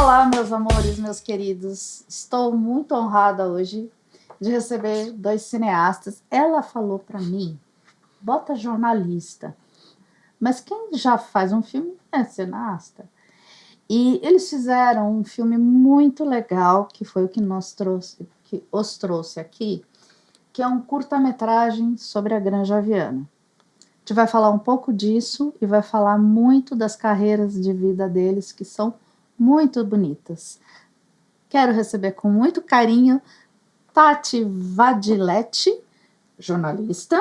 Olá, meus amores, meus queridos. Estou muito honrada hoje de receber 2 cineastas. Ela falou para mim, bota jornalista. Mas quem já faz um filme é cineasta. E eles fizeram um filme muito legal, que foi o que os trouxe aqui, que é um curta-metragem sobre a Granja Viana. A gente vai falar um pouco disso e vai falar muito das carreiras de vida deles, que são muito bonitas. Quero receber com muito carinho Tati Vadiletti, jornalista,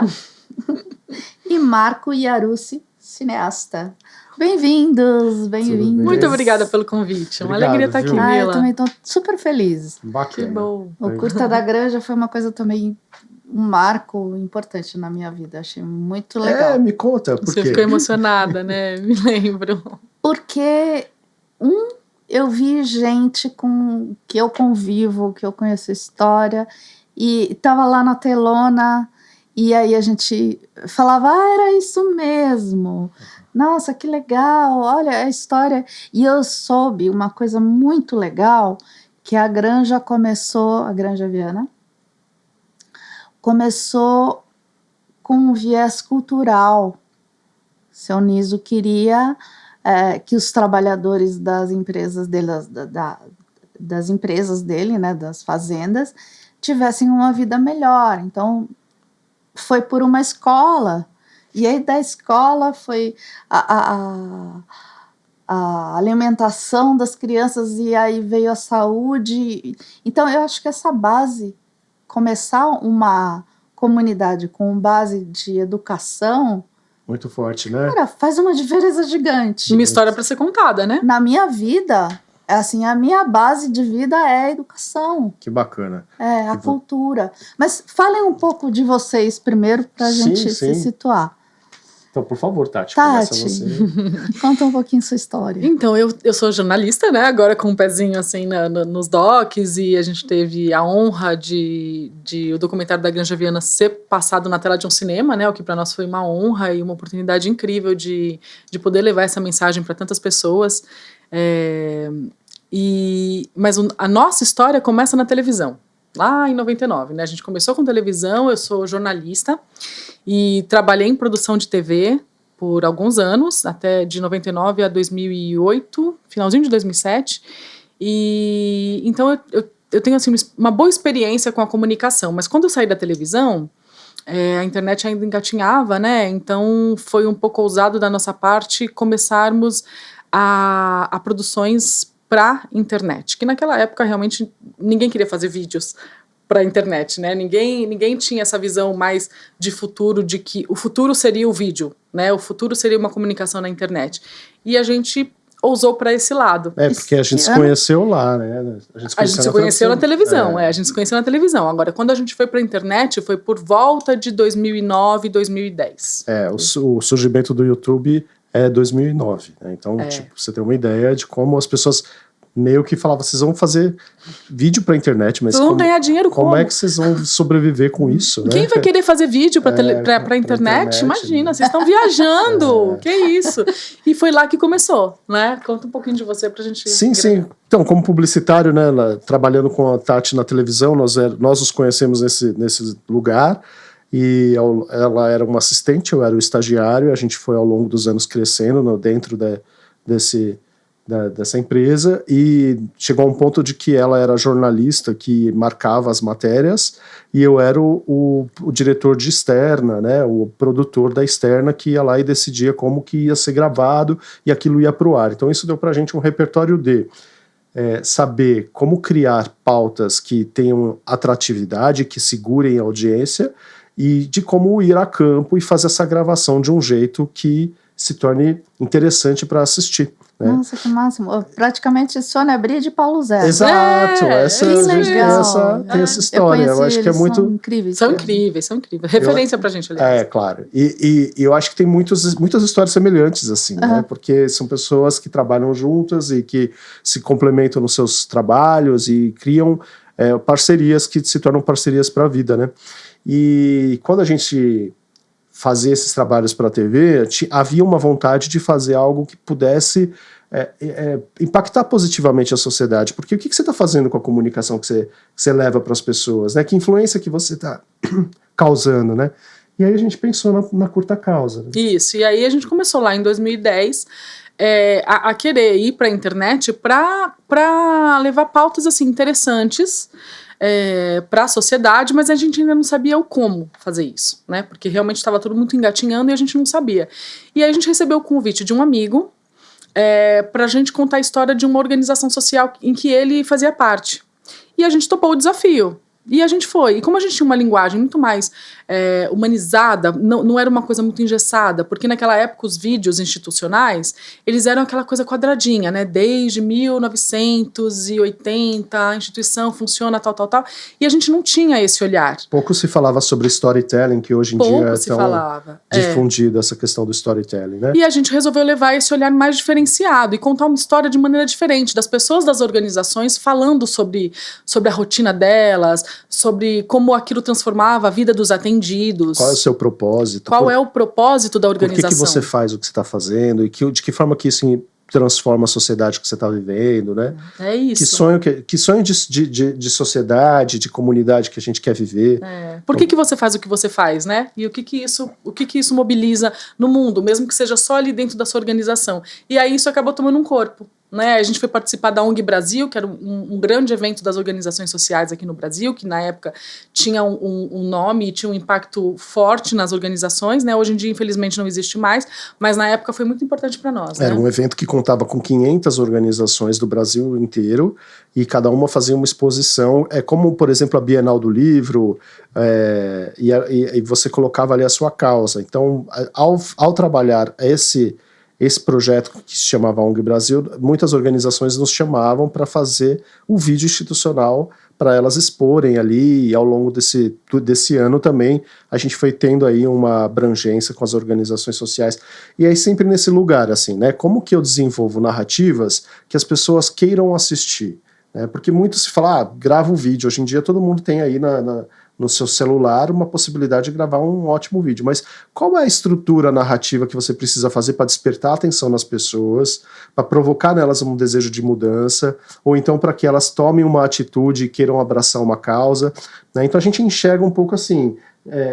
e Marco Iarussi, cineasta. Bem-vindos, bem-vindos. Muito obrigada pelo convite. Uma Obrigado, alegria estar aqui, viu? Mila. Eu também estou super feliz. Bacana. Que bom. O Curta da Granja foi uma coisa também, um marco importante na minha vida. Achei muito legal. Me conta, por Você quê? ficou emocionada, né? Me lembro. Porque, eu vi gente com que eu convivo, que eu conheço a história, e estava lá na telona, e aí a gente falava, era isso mesmo. Nossa, que legal, olha a história. E eu soube uma coisa muito legal, que a Granja Viana, começou com um viés cultural. Seu Niso queria que os trabalhadores das empresas dele, das empresas dele, né, das fazendas, tivessem uma vida melhor. Então, foi por uma escola. E aí da escola foi a alimentação das crianças, e aí veio a saúde. Então, eu acho que essa base, começar uma comunidade com base de educação, Muito forte, né? cara, faz uma diferença gigante. Uma história para ser contada, né? Na minha vida, assim, a minha base de vida é a educação, Que bacana. é a cultura. Mas falem um pouco de vocês primeiro, para a Sim, gente se sim. situar. Então, por favor, Tati, Tati. começa você. Conta um pouquinho sua história. Então, eu sou jornalista, né? Agora com um pezinho assim nos docs, e a gente teve a honra de o documentário da Granja Viana ser passado na tela de um cinema, né? O que para nós foi uma honra e uma oportunidade incrível de poder levar essa mensagem para tantas pessoas. Mas a nossa história começa na televisão, lá em 99, né? A gente começou com televisão, eu sou jornalista e trabalhei em produção de TV por alguns anos, até de 99 a 2008, finalzinho de 2007, e então eu tenho assim, uma boa experiência com a comunicação, mas quando eu saí da televisão, a internet ainda engatinhava, né? Então foi um pouco ousado da nossa parte começarmos a produções para internet, que naquela época realmente ninguém queria fazer vídeos para internet, né? Ninguém tinha essa visão mais de futuro, de que o futuro seria o vídeo, né? O futuro seria uma comunicação na internet. E a gente ousou para esse lado. Porque a gente se conheceu lá, né? A gente se conheceu na televisão, a gente se conheceu na televisão. Agora, quando a gente foi para a internet, foi por volta de 2009, 2010. O surgimento do YouTube é 2009, né? Então, tipo, você tem uma ideia de como as pessoas meio que falavam, vocês vão fazer vídeo pra internet, mas vocês vão ganhar dinheiro como? Como é que vocês vão sobreviver com isso, né? Quem vai querer fazer vídeo pra internet? Imagina, vocês estão viajando, que isso? E foi lá que começou, né? Conta um pouquinho de você pra gente... Sim. Então, como publicitário, né, trabalhando com a Tati na televisão, nós nos conhecemos nesse lugar, e ela era uma assistente, eu era o estagiário, a gente foi ao longo dos anos crescendo dentro dessa empresa, e chegou a um ponto de que ela era jornalista que marcava as matérias, e eu era o diretor de externa, né, o produtor da externa, que ia lá e decidia como que ia ser gravado e aquilo ia para o ar. Então isso deu pra gente um repertório de saber como criar pautas que tenham atratividade, que segurem a audiência, e de como ir a campo e fazer essa gravação de um jeito que se torne interessante para assistir. Né? Nossa, que máximo. Praticamente Sônia Bride e Paulo Zé. Exato, que legal. Tem essa história. Eu acho que é muito... São incríveis. São incríveis. Referência pra gente, aliás. Claro. E eu acho que tem muitas histórias semelhantes, assim, né? Porque são pessoas que trabalham juntas e que se complementam nos seus trabalhos e criam parcerias que se tornam parcerias para a vida, né? E quando a gente fazia esses trabalhos para a TV, havia uma vontade de fazer algo que pudesse impactar positivamente a sociedade, porque o que você está fazendo com a comunicação que você leva para as pessoas, né? Que influência que você está causando, né? E aí a gente pensou na curta causa. Né? Isso, e aí a gente começou lá em 2010 a querer ir para a internet para levar pautas assim, interessantes para a sociedade, mas a gente ainda não sabia o como fazer isso, né? Porque realmente estava tudo muito engatinhando e a gente não sabia. E aí a gente recebeu o convite de um amigo para a gente contar a história de uma organização social em que ele fazia parte. E a gente topou o desafio. E a gente foi. E como a gente tinha uma linguagem muito mais humanizada, não era uma coisa muito engessada, porque naquela época os vídeos institucionais, eles eram aquela coisa quadradinha, né? Desde 1980, a instituição funciona tal, tal, tal. E a gente não tinha esse olhar. Pouco se falava sobre storytelling, que hoje em dia é tão difundido essa questão do storytelling, né? E a gente resolveu levar esse olhar mais diferenciado e contar uma história de maneira diferente, das pessoas das organizações falando sobre a rotina delas, sobre como aquilo transformava a vida dos atendidos. Qual é o seu propósito? Qual é o propósito da organização? Por que você faz o que você está fazendo? E de que forma que isso transforma a sociedade que você está vivendo, né? É isso. Que sonho de sociedade, de comunidade que a gente quer viver. Por que você faz o que você faz, né? E o que isso mobiliza no mundo, mesmo que seja só ali dentro da sua organização. E aí isso acabou tomando um corpo. Né? A gente foi participar da ONG Brasil, que era um grande evento das organizações sociais aqui no Brasil, que na época tinha um nome e tinha um impacto forte nas organizações, né? Hoje em dia, infelizmente, não existe mais, mas na época foi muito importante para nós. Era né? um evento que contava com 500 organizações do Brasil inteiro e cada uma fazia uma exposição, como, por exemplo, a Bienal do Livro, e você colocava ali a sua causa. Então, ao trabalhar esse projeto que se chamava ONG Brasil, muitas organizações nos chamavam para fazer o vídeo institucional para elas exporem ali, e ao longo desse ano também a gente foi tendo aí uma abrangência com as organizações sociais, e aí sempre nesse lugar, assim, né, como que eu desenvolvo narrativas que as pessoas queiram assistir, né, porque muito se fala, grava um vídeo, hoje em dia todo mundo tem aí no seu celular uma possibilidade de gravar um ótimo vídeo, mas qual é a estrutura narrativa que você precisa fazer para despertar a atenção nas pessoas, para provocar nelas um desejo de mudança, ou então para que elas tomem uma atitude e queiram abraçar uma causa, né? Então a gente enxerga um pouco assim,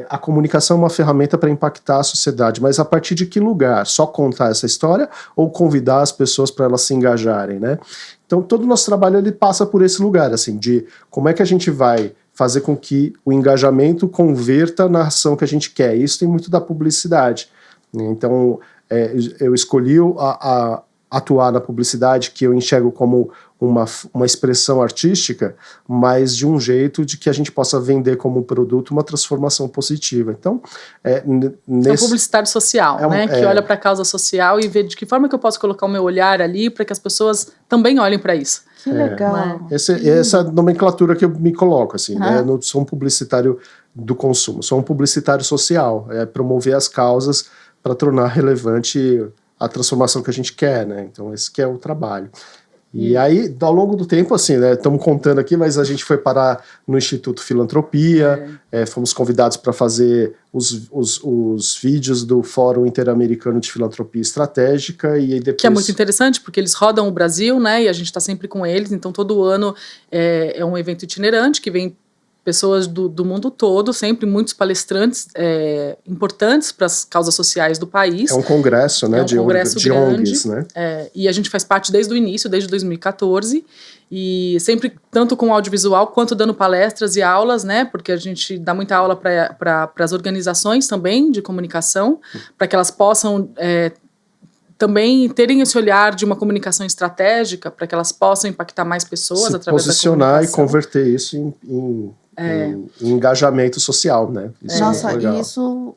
a comunicação é uma ferramenta para impactar a sociedade, mas a partir de que lugar? Só contar essa história ou convidar as pessoas para elas se engajarem, né? Então todo o nosso trabalho ele passa por esse lugar, assim, de como é que a gente vai fazer com que o engajamento converta na ação que a gente quer. Isso tem muito da publicidade. Então, eu escolhi atuar na publicidade, que eu enxergo como uma expressão artística, mas de um jeito de que a gente possa vender como produto uma transformação positiva. Então, é um publicitário social, né? Que olha para a causa social e vê de que forma que eu posso colocar o meu olhar ali para que as pessoas também olhem para isso. Que legal. Essa nomenclatura que eu me coloco, assim, né? Eu não sou um publicitário do consumo, sou um publicitário social, promover as causas para tornar relevante a transformação que a gente quer, né? Então esse que é o trabalho. E aí, ao longo do tempo, assim, né, estamos contando aqui, mas a gente foi parar no Instituto Filantropia, fomos convidados para fazer os vídeos do Fórum Interamericano de Filantropia Estratégica, e aí depois... Que é muito interessante, porque eles rodam o Brasil, né, e a gente está sempre com eles, então todo ano é um evento itinerante, que vem pessoas do mundo todo, sempre muitos palestrantes importantes para as causas sociais do país. É um congresso, né, de grande, ONGs, né? E a gente faz parte desde o início, desde 2014, e sempre tanto com audiovisual quanto dando palestras e aulas, né, porque a gente dá muita aula para as organizações também de comunicação, para que elas possam também terem esse olhar de uma comunicação estratégica, para que elas possam impactar mais pessoas se através da comunicação. posicionar e converter isso em engajamento social, né? Isso Nossa, isso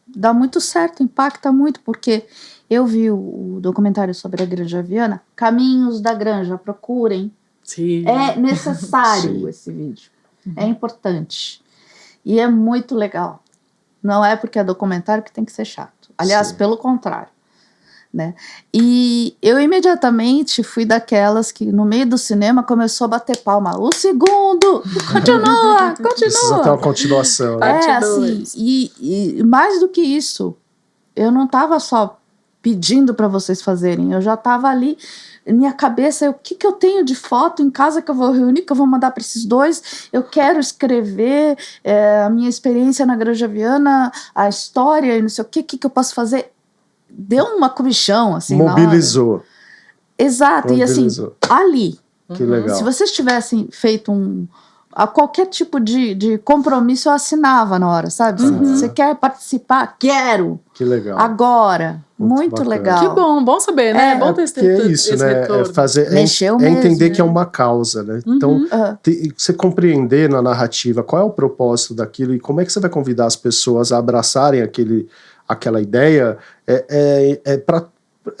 dá muito certo, impacta muito, porque eu vi o documentário sobre a Granja Viana, Caminhos da Granja, procurem. Sim. É necessário esse vídeo, é importante e é muito legal. Não é porque é documentário que tem que ser chato. Aliás, pelo contrário. Né? E eu imediatamente fui daquelas que no meio do cinema começou a bater palma. O segundo! Continua! Precisa ter uma continuação. Assim, e mais do que isso, eu não estava só pedindo para vocês fazerem. Eu já estava ali, minha cabeça, o que eu tenho de foto em casa que eu vou reunir, que eu vou mandar para esses dois. Eu quero escrever a minha experiência na Granja Viana, a história e não sei o que eu posso fazer. Deu uma comichão, assim, Mobilizou. Exato, Mobilizou. E assim, ali, Que legal. se vocês tivessem feito a qualquer tipo de compromisso, eu assinava na hora, sabe? Você quer participar? Quero! Que legal. Agora! Muito bacana. legal. Que bom saber, né? É bom ter esse, é isso, esse né? retorno. Mexeu é entender mesmo, que é uma causa, né? Então, você compreender na narrativa qual é o propósito daquilo e como é que você vai convidar as pessoas a abraçarem aquela ideia, é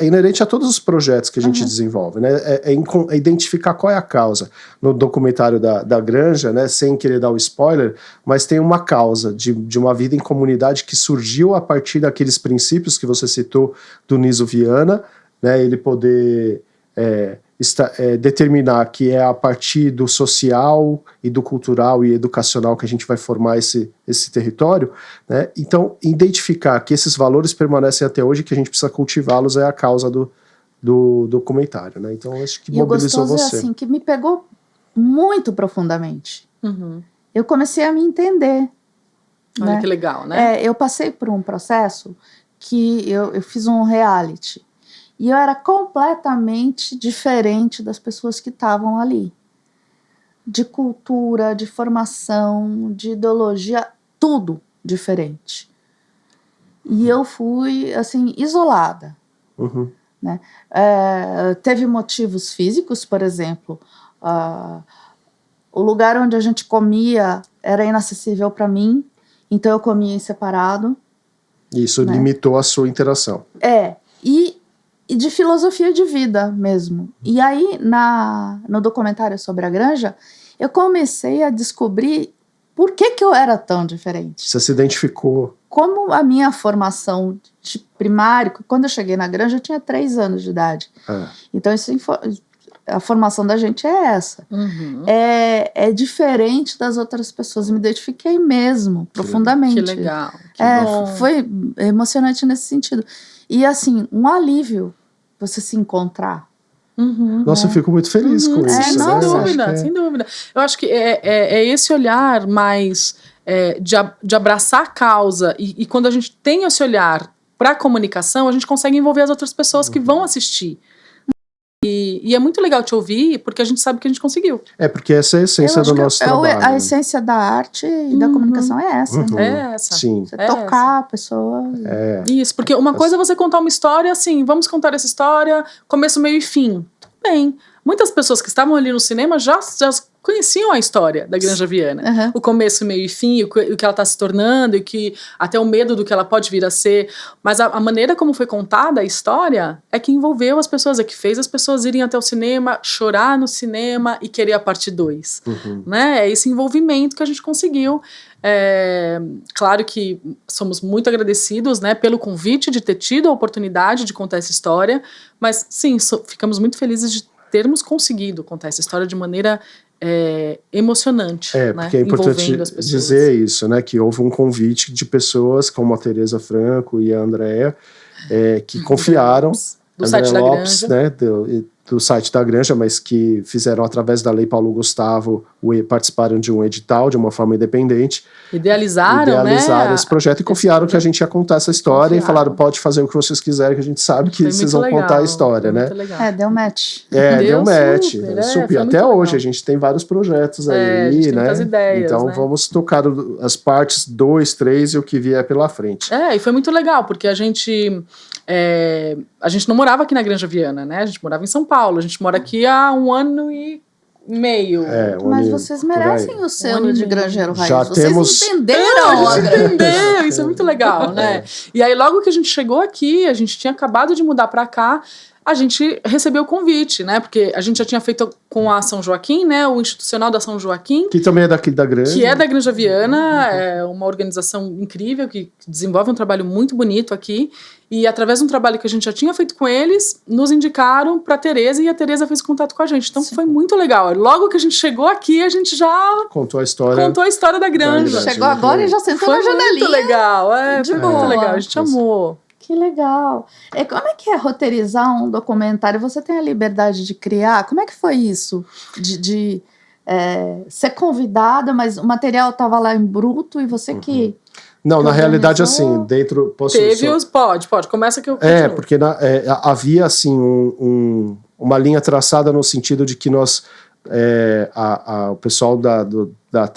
inerente a todos os projetos que a gente desenvolve, né? É identificar qual é a causa. No documentário da Granja, né, sem querer dar o spoiler, mas tem uma causa de uma vida em comunidade que surgiu a partir daqueles princípios que você citou do Niso Viana, né, ele poder determinar que é a partir do social e do cultural e educacional que a gente vai formar esse território, né? Então, identificar que esses valores permanecem até hoje e que a gente precisa cultivá-los é a causa do documentário, né? Então, acho que mobilizou você. E o gostoso é assim, que me pegou muito profundamente. Eu comecei a me entender. Olha né? que legal, né? Eu passei por um processo que eu fiz um reality. E eu era completamente diferente das pessoas que estavam ali. De cultura, de formação, de ideologia, tudo diferente. E eu fui, assim, isolada. Né? Teve motivos físicos, por exemplo. O lugar onde a gente comia era inacessível para mim, então eu comia em separado. Isso, né? Limitou a sua interação. E de filosofia de vida mesmo. E aí, no documentário sobre a Granja, eu comecei a descobrir por que eu era tão diferente. Você se identificou. Como a minha formação de primário, quando eu cheguei na Granja, eu tinha 3 anos de idade. Então, a formação da gente é essa. É diferente das outras pessoas. Eu me identifiquei mesmo, profundamente. Que legal. Foi emocionante nesse sentido. E assim, um alívio você se encontrar. Nossa, eu fico muito feliz com isso. Sem dúvida, sem dúvida. Eu acho que é esse olhar mais de abraçar a causa e quando a gente tem esse olhar para a comunicação, a gente consegue envolver as outras pessoas que vão assistir. E é muito legal te ouvir, porque a gente sabe que a gente conseguiu. Porque essa é a essência do nosso trabalho. A essência da arte e da comunicação é essa. É essa. Sim. Você tocar a pessoa. Isso, porque uma coisa é você contar uma história assim, vamos contar essa história, começo, meio e fim. Tudo bem. Muitas pessoas que estavam ali no cinema já conheciam a história da Granja Viana. O começo, meio e fim, o que ela está se tornando, e até o medo do que ela pode vir a ser. Mas a maneira como foi contada a história é que envolveu as pessoas, é que fez as pessoas irem até o cinema, chorar no cinema e querer a parte 2. Né? É esse envolvimento que a gente conseguiu. Claro que somos muito agradecidos, né, pelo convite de ter tido a oportunidade de contar essa história, mas sim, ficamos muito felizes de termos conseguido contar essa história de maneira emocionante, porque né? é importante Envolvendo as pessoas. dizer isso, né, que houve um convite de pessoas como a Tereza Franco e a Andréa que confiaram do site da Granja, né, do site da Granja, mas que fizeram através da Lei Paulo Gustavo, participaram de um edital de uma forma independente. Idealizaram esse projeto e confiaram que a gente ia contar essa história e falaram, pode fazer o que vocês quiserem, que a gente sabe que vocês vão contar a história, né? Deu match. Deu match. Super. E até hoje a gente tem vários projetos aí, a gente tem né? muitas ideias, então vamos tocar as partes 2, 3 e o que vier pela frente. E foi muito legal, porque a gente não morava aqui na Granja Viana, né? A gente morava em São Paulo. A gente mora aqui há 1 ano e meio. Mas vocês merecem o selo de Granjeiro Raiz. Já vocês entenderam. A gente entendeu. Isso é muito legal, né? E aí, logo que a gente chegou aqui, a gente tinha acabado de mudar pra cá, a gente recebeu o convite, né? Porque a gente já tinha feito com a São Joaquim, né? O Institucional da São Joaquim. Que também é daqui da Granja. Que é da Granja Viana, é uma organização incrível que desenvolve um trabalho muito bonito aqui. E através de um trabalho que a gente já tinha feito com eles, nos indicaram para a Tereza e a Tereza fez contato com a gente. Então foi muito legal. Logo que a gente chegou aqui, a gente já contou a história da Granja. Chegou agora e já sentou na janelinha. Foi muito legal. Foi muito legal. A gente amou. Que legal. E como é que é roteirizar um documentário? Você tem a liberdade de criar? Como é que foi isso? De ser convidada, mas o material estava lá em bruto e você que Não, na realidade, organizou? assim, dentro... Teve os... Pode. Começa que eu continuo. Porque havia, assim, uma linha traçada no sentido de que nós... o pessoal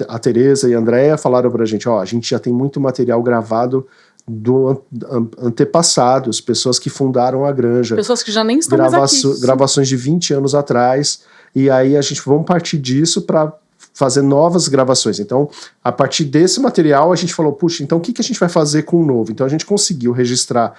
a Tereza e a Andréia falaram pra gente, a gente já tem muito material gravado do antepassados, pessoas que fundaram a granja. Pessoas que já nem estão mais aqui. Gravações de 20 anos atrás, e aí a gente vamos partir disso para fazer novas gravações. Então, a partir desse material, a gente falou, puxa, então o que a gente vai fazer com o novo? Então a gente conseguiu registrar,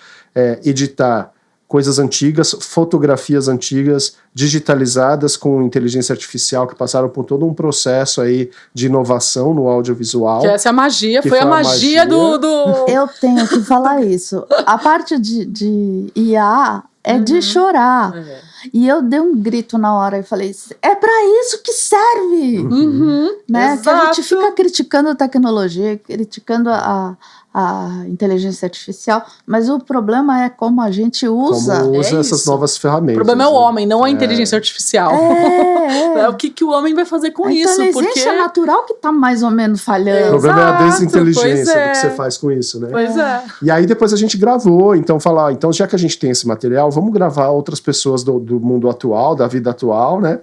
editar coisas antigas, fotografias antigas, digitalizadas com inteligência artificial, que passaram por todo um processo aí de inovação no audiovisual. Que essa é a magia, foi a magia do... Eu tenho que falar isso. A parte de IA é de chorar. E eu dei um grito na hora e falei, é pra isso que serve! Né? Que a gente fica criticando a tecnologia, criticando a inteligência artificial, mas o problema é como a gente usa. Como usa essas novas ferramentas. O problema é o homem, não a inteligência artificial. O que o homem vai fazer com isso? A inteligência natural que tá mais ou menos falhando. O problema é a desinteligência do que você faz com isso, né? Pois é. E aí depois a gente gravou, então então já que a gente tem esse material, vamos gravar outras pessoas do mundo atual, da vida atual, né?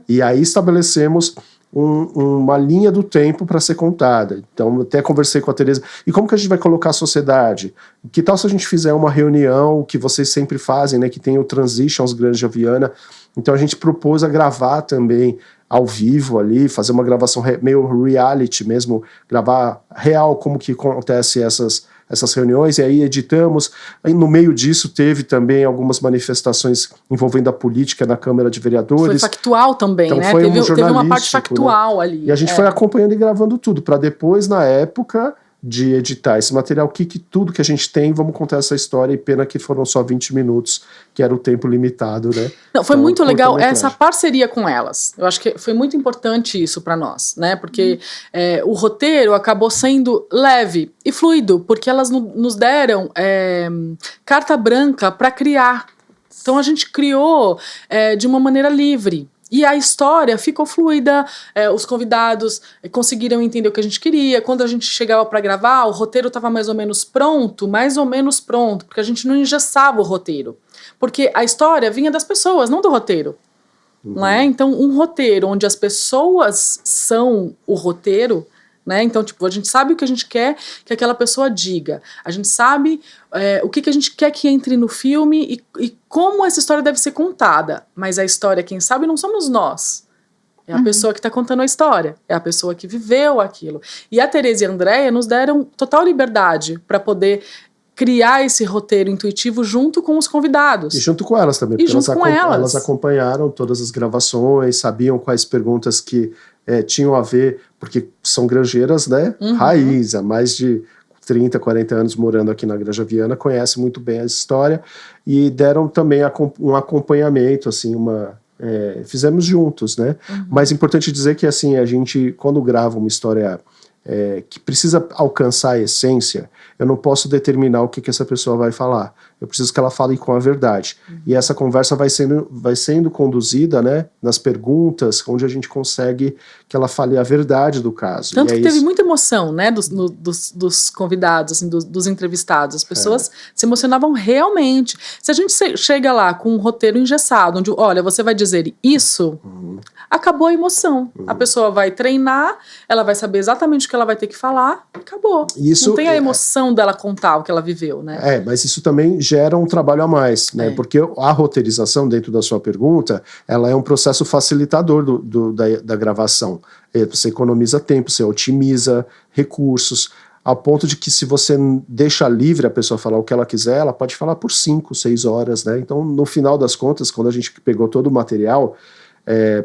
E aí estabelecemos uma linha do tempo para ser contada. Então, até conversei com a Tereza. E como que a gente vai colocar a sociedade? Que tal se a gente fizer uma reunião que vocês sempre fazem, né? Que tem o Transitions Granja Viana. Então, a gente propôs a gravar também ao vivo ali, fazer uma gravação meio reality mesmo, gravar real como que acontece essas reuniões, e aí editamos. Aí no meio disso teve também algumas manifestações envolvendo a política na Câmara de Vereadores. Foi factual também, então, né? Teve uma parte factual, né? Ali. E a gente foi acompanhando e gravando tudo, para depois, na época de editar esse material, tudo que a gente tem, vamos contar essa história, e pena que foram só 20 minutos, que era o tempo limitado, né? Não, foi muito legal essa parceria com elas. Eu acho que foi muito importante isso para nós, né? Porque o roteiro acabou sendo leve e fluido, porque elas nos deram carta branca para criar. Então a gente criou de uma maneira livre. E a história ficou fluida, os convidados conseguiram entender o que a gente queria. Quando a gente chegava para gravar, o roteiro estava mais ou menos pronto, porque a gente não engessava o roteiro. Porque a história vinha das pessoas, não do roteiro. Não é? Então, um roteiro onde as pessoas são o roteiro, né? Então, tipo, a gente sabe o que a gente quer que aquela pessoa diga. A gente sabe o que a gente quer que entre no filme e como essa história deve ser contada. Mas a história, quem sabe, não somos nós. É a pessoa que está contando a história. É a pessoa que viveu aquilo. E a Tereza e a Andréia nos deram total liberdade para poder criar esse roteiro intuitivo junto com os convidados. E junto com elas também. E junto com elas acompanharam todas as gravações, sabiam quais perguntas que tinham a ver, porque são granjeiras, né? Raiz, há mais de 30, 40 anos morando aqui na Granja Viana, conhecem muito bem a história e deram também um acompanhamento, assim, fizemos juntos, né? Mas é importante dizer que, assim, a gente, quando grava uma história que precisa alcançar a essência, eu não posso determinar o que essa pessoa vai falar. Eu preciso que ela fale com a verdade. E essa conversa vai sendo conduzida, né, nas perguntas, onde a gente consegue que ela fale a verdade do caso. Tanto que teve muita emoção, né, dos convidados, assim, dos entrevistados. As pessoas se emocionavam realmente. Se a gente chega lá com um roteiro engessado, onde, olha, você vai dizer isso, acabou a emoção. A pessoa vai treinar, ela vai saber exatamente o que ela vai ter que falar, acabou. Não tem a emoção dela contar o que ela viveu, né? Mas isso também gera um trabalho a mais, né? Porque a roteirização, dentro da sua pergunta, ela é um processo facilitador da gravação. Você economiza tempo, você otimiza recursos, ao ponto de que se você deixa livre a pessoa falar o que ela quiser, ela pode falar por 5, 6 horas, né? Então, no final das contas, quando a gente pegou todo o material,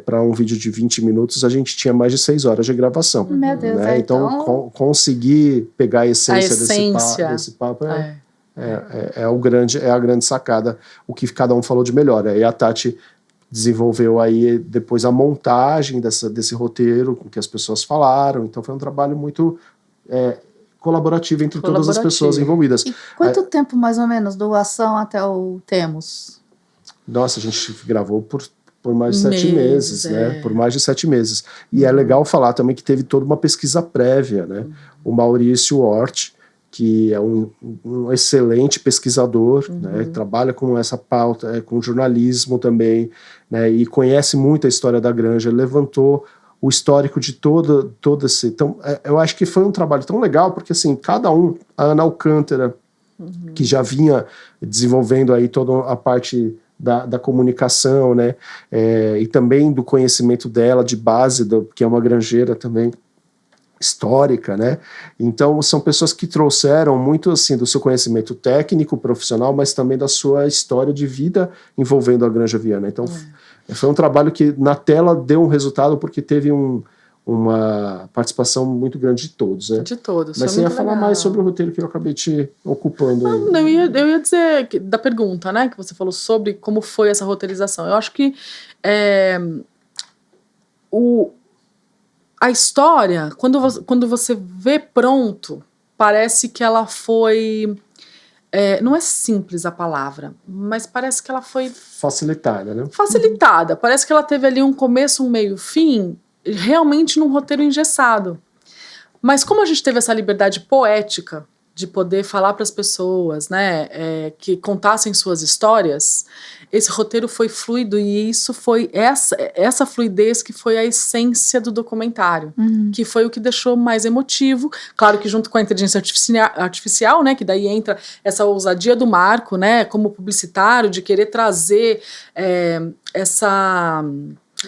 para um vídeo de 20 minutos, a gente tinha mais de 6 horas de gravação. Meu Deus, né? Então, conseguir pegar a essência desse papo é a grande sacada, o que cada um falou de melhor. Aí a Tati desenvolveu aí depois a montagem desse roteiro, com que as pessoas falaram. Então foi um trabalho muito colaborativa entre todas as pessoas envolvidas. E quanto tempo, mais ou menos, do Ação até o Temos? Nossa, a gente gravou por mais de 7 meses, né? É. Por mais de 7 meses. E é legal falar também que teve toda uma pesquisa prévia, né? O Maurício Hort, que é um excelente pesquisador, né? Trabalha com essa pauta, com jornalismo também, né? E conhece muito a história da Granja, levantou o histórico de todo esse... Então, eu acho que foi um trabalho tão legal, porque assim, cada um, a Ana Alcântara, que já vinha desenvolvendo aí toda a parte da comunicação, né, e também do conhecimento dela de base, que é uma granjeira também histórica, né, então são pessoas que trouxeram muito assim do seu conhecimento técnico, profissional, mas também da sua história de vida envolvendo a Granja Viana. Então foi um trabalho que na tela deu um resultado porque teve uma participação muito grande de todos, né? De todos. Mas você ia falar mais sobre o roteiro que eu acabei te ocupando aí. Não, eu ia dizer da pergunta, né, que você falou sobre como foi essa roteirização. Eu acho que a história, quando você vê pronto, parece que ela foi... não é simples a palavra, mas parece que ela foi... Facilitada, né? Facilitada. Parece que ela teve ali um começo, um meio, fim, realmente num roteiro engessado. Mas como a gente teve essa liberdade poética de poder falar para as pessoas, né, que contassem suas histórias, esse roteiro foi fluido e isso foi essa fluidez que foi a essência do documentário, que foi o que deixou mais emotivo. Claro que junto com a inteligência artificial, né, que daí entra essa ousadia do Marco, né, como publicitário, de querer trazer essa...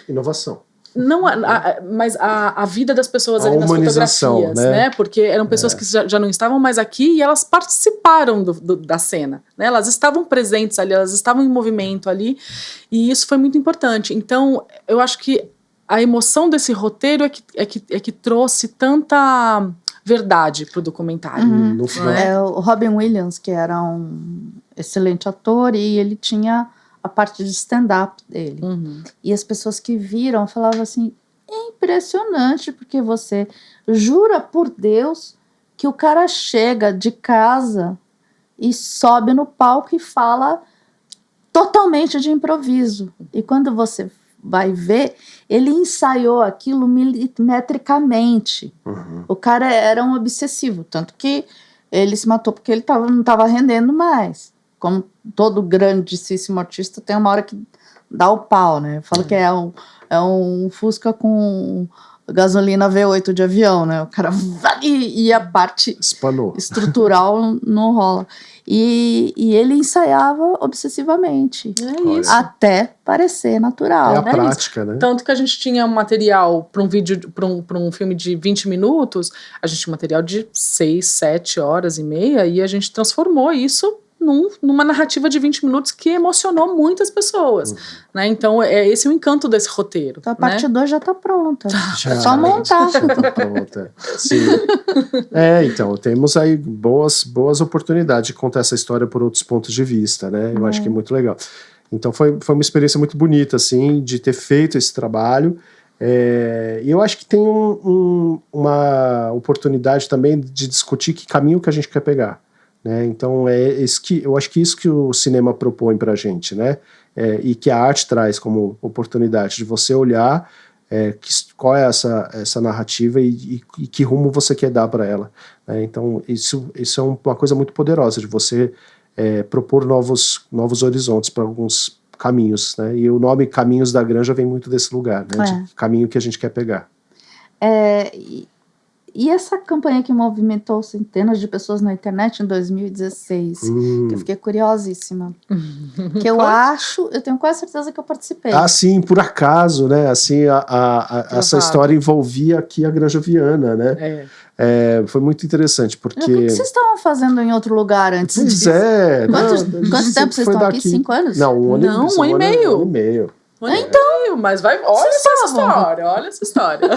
Inovação. Não, mas a vida das pessoas A ali nas humanização, fotografias, né? Porque eram pessoas que já não estavam mais aqui e elas participaram da cena, né? Elas estavam presentes ali, elas estavam em movimento ali, e isso foi muito importante. Então, eu acho que a emoção desse roteiro é que trouxe tanta verdade pro documentário. No final. O Robin Williams, que era um excelente ator, e ele tinha a parte de stand-up dele. E as pessoas que viram falavam assim, é impressionante, porque você jura por Deus que o cara chega de casa e sobe no palco e fala totalmente de improviso. E quando você vai ver, ele ensaiou aquilo milimetricamente. O cara era um obsessivo, tanto que ele se matou porque ele não estava rendendo mais. Como todo grandíssimo artista, tem uma hora que dá o pau, né? Eu falo que é um Fusca com gasolina V8 de avião, né? O cara vai e a parte estrutural não rola. E ele ensaiava obsessivamente. Isso. Até parecer natural. É a prática, né? Tanto que a gente tinha material para um vídeo, para um filme de 20 minutos, a gente tinha material de 6, 7 horas e meia, e a gente transformou isso numa narrativa de 20 minutos que emocionou muitas pessoas, né? Então, esse é o encanto desse roteiro. Então, a parte 2 já está pronta. Já, só montar. Já tá pronta. Sim. Então, temos aí boas oportunidades de contar essa história por outros pontos de vista, né? Eu acho que é muito legal. Então, foi uma experiência muito bonita, assim, de ter feito esse trabalho. E eu acho que tem uma oportunidade também de discutir que caminho que a gente quer pegar. Né? Então, eu acho que isso que o cinema propõe para a gente, né? E que a arte traz como oportunidade de você olhar qual é essa narrativa e que rumo você quer dar para ela. Né? Então, isso é uma coisa muito poderosa, de você propor novos horizontes para alguns caminhos. Né? E o nome Caminhos da Granja vem muito desse lugar, né? De caminho que a gente quer pegar. E essa campanha que movimentou centenas de pessoas na internet em 2016, que eu fiquei curiosíssima. Que eu tenho quase certeza que eu participei. Ah, sim, por acaso, né? Assim, essa história envolvia aqui a Granja Viana, né? Foi muito interessante, porque... O que vocês estavam fazendo em outro lugar antes disso? Quanto tempo vocês estão aqui? 5 anos? Não, um ano e meio. Então, mas olha essa história.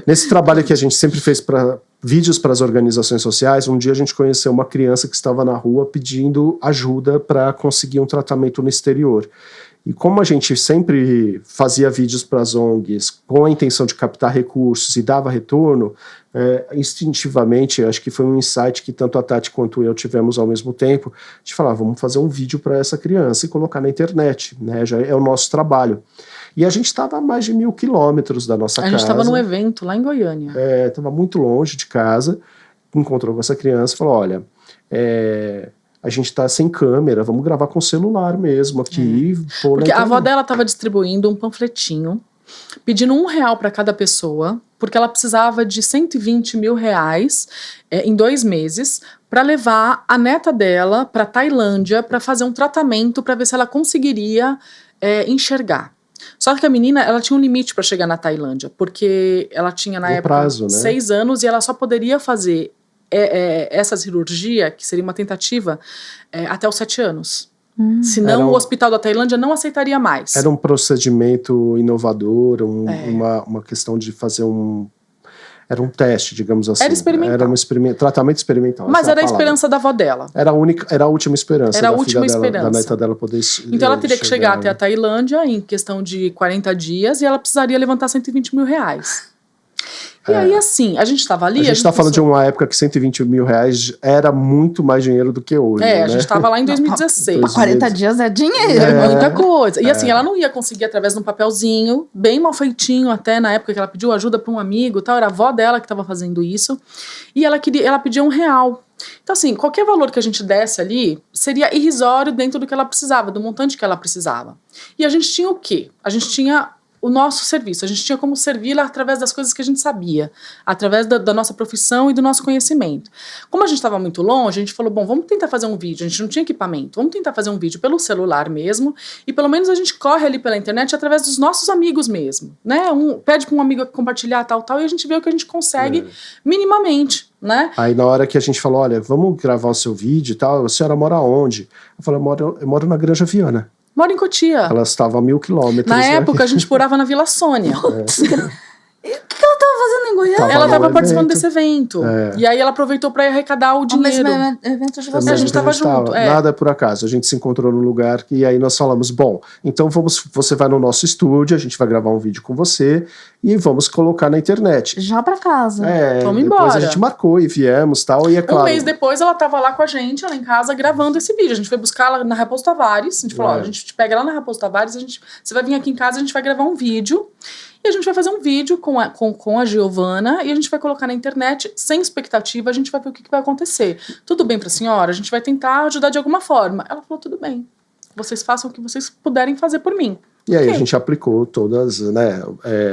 Nesse trabalho que a gente sempre fez para vídeos para as organizações sociais. Um dia a gente conheceu uma criança que estava na rua pedindo ajuda para conseguir um tratamento no exterior. E como a gente sempre fazia vídeos para as ONGs com a intenção de captar recursos e dava retorno, instintivamente, acho que foi um insight que tanto a Tati quanto eu tivemos ao mesmo tempo, de falar, vamos fazer um vídeo para essa criança e colocar na internet, né? Já é o nosso trabalho. E a gente estava a mais de 1.000 quilômetros da nossa casa. A gente estava num evento lá em Goiânia. Estava muito longe de casa, encontrou com essa criança e falou, olha, a gente tá sem câmera, vamos gravar com celular mesmo aqui. Porque a avó dela estava distribuindo um panfletinho, pedindo R$1 para cada pessoa, porque ela precisava de 120 mil reais em 2 meses para levar a neta dela para Tailândia para fazer um tratamento para ver se ela conseguiria enxergar. Só que a menina, ela tinha um limite para chegar na Tailândia, porque ela tinha na época prazo, né? 6 anos e ela só poderia fazer essa cirurgia, que seria uma tentativa, até os 7 anos. Senão o hospital da Tailândia não aceitaria mais. Era um procedimento inovador, uma questão de fazer era um teste, digamos assim. Era experimental. Era um tratamento experimental. Mas era a esperança da avó dela. Era a última esperança. Era a última esperança. Da neta dela poder Então ela teria que chegar até a Tailândia em questão de 40 dias e ela precisaria levantar 120 mil reais. E aí, assim, a gente estava ali... A gente tá falando de uma época que 120 mil reais era muito mais dinheiro do que hoje, né? A gente estava lá em 2016. Para 40 dias é dinheiro. É muita coisa. E assim, ela não ia conseguir através de um papelzinho, bem mal feitinho até, na época que ela pediu ajuda para um amigo e tal, era a avó dela que estava fazendo isso. E ela pedia R$1. Então, assim, qualquer valor que a gente desse ali seria irrisório dentro do que ela precisava, do montante que ela precisava. E a gente tinha o quê? A gente tinha o nosso serviço, a gente tinha como servi-la através das coisas que a gente sabia, através da nossa profissão e do nosso conhecimento. Como a gente estava muito longe, a gente falou, bom, vamos tentar fazer um vídeo, a gente não tinha equipamento, vamos tentar fazer um vídeo pelo celular mesmo, e pelo menos a gente corre ali pela internet através dos nossos amigos mesmo, né? Pede para um amigo compartilhar tal, e a gente vê o que a gente consegue minimamente, né? Aí na hora que a gente falou, olha, vamos gravar o seu vídeo e tal, a senhora mora onde? Eu falei, eu moro na Granja Viana. Mora em Cotia. Ela estava a 1.000 quilômetros. Na época, a gente morava na Vila Sônia. E o que ela estava fazendo em Goiânia? Ela estava participando desse evento. E aí ela aproveitou para arrecadar o dinheiro. Mas evento de vocês. A gente estava junto. Nada é por acaso. A gente se encontrou no lugar e aí nós falamos, bom, então você vai no nosso estúdio, a gente vai gravar um vídeo com você e vamos colocar na internet. Já para casa. Vamos depois embora. A gente marcou e viemos tal, e é claro. Um mês depois ela estava lá com a gente, lá em casa, gravando esse vídeo. A gente foi buscar ela na Raposo Tavares. A gente falou, a gente te pega lá na Raposo Tavares, você vai vir aqui em casa, a gente vai gravar um vídeo. E a gente vai fazer um vídeo com a Giovana e a gente vai colocar na internet sem expectativa, a gente vai ver o que vai acontecer. Tudo bem pra senhora? A gente vai tentar ajudar de alguma forma. Ela falou, tudo bem. Vocês façam o que vocês puderem fazer por mim. E aí a gente aplicou todas, né?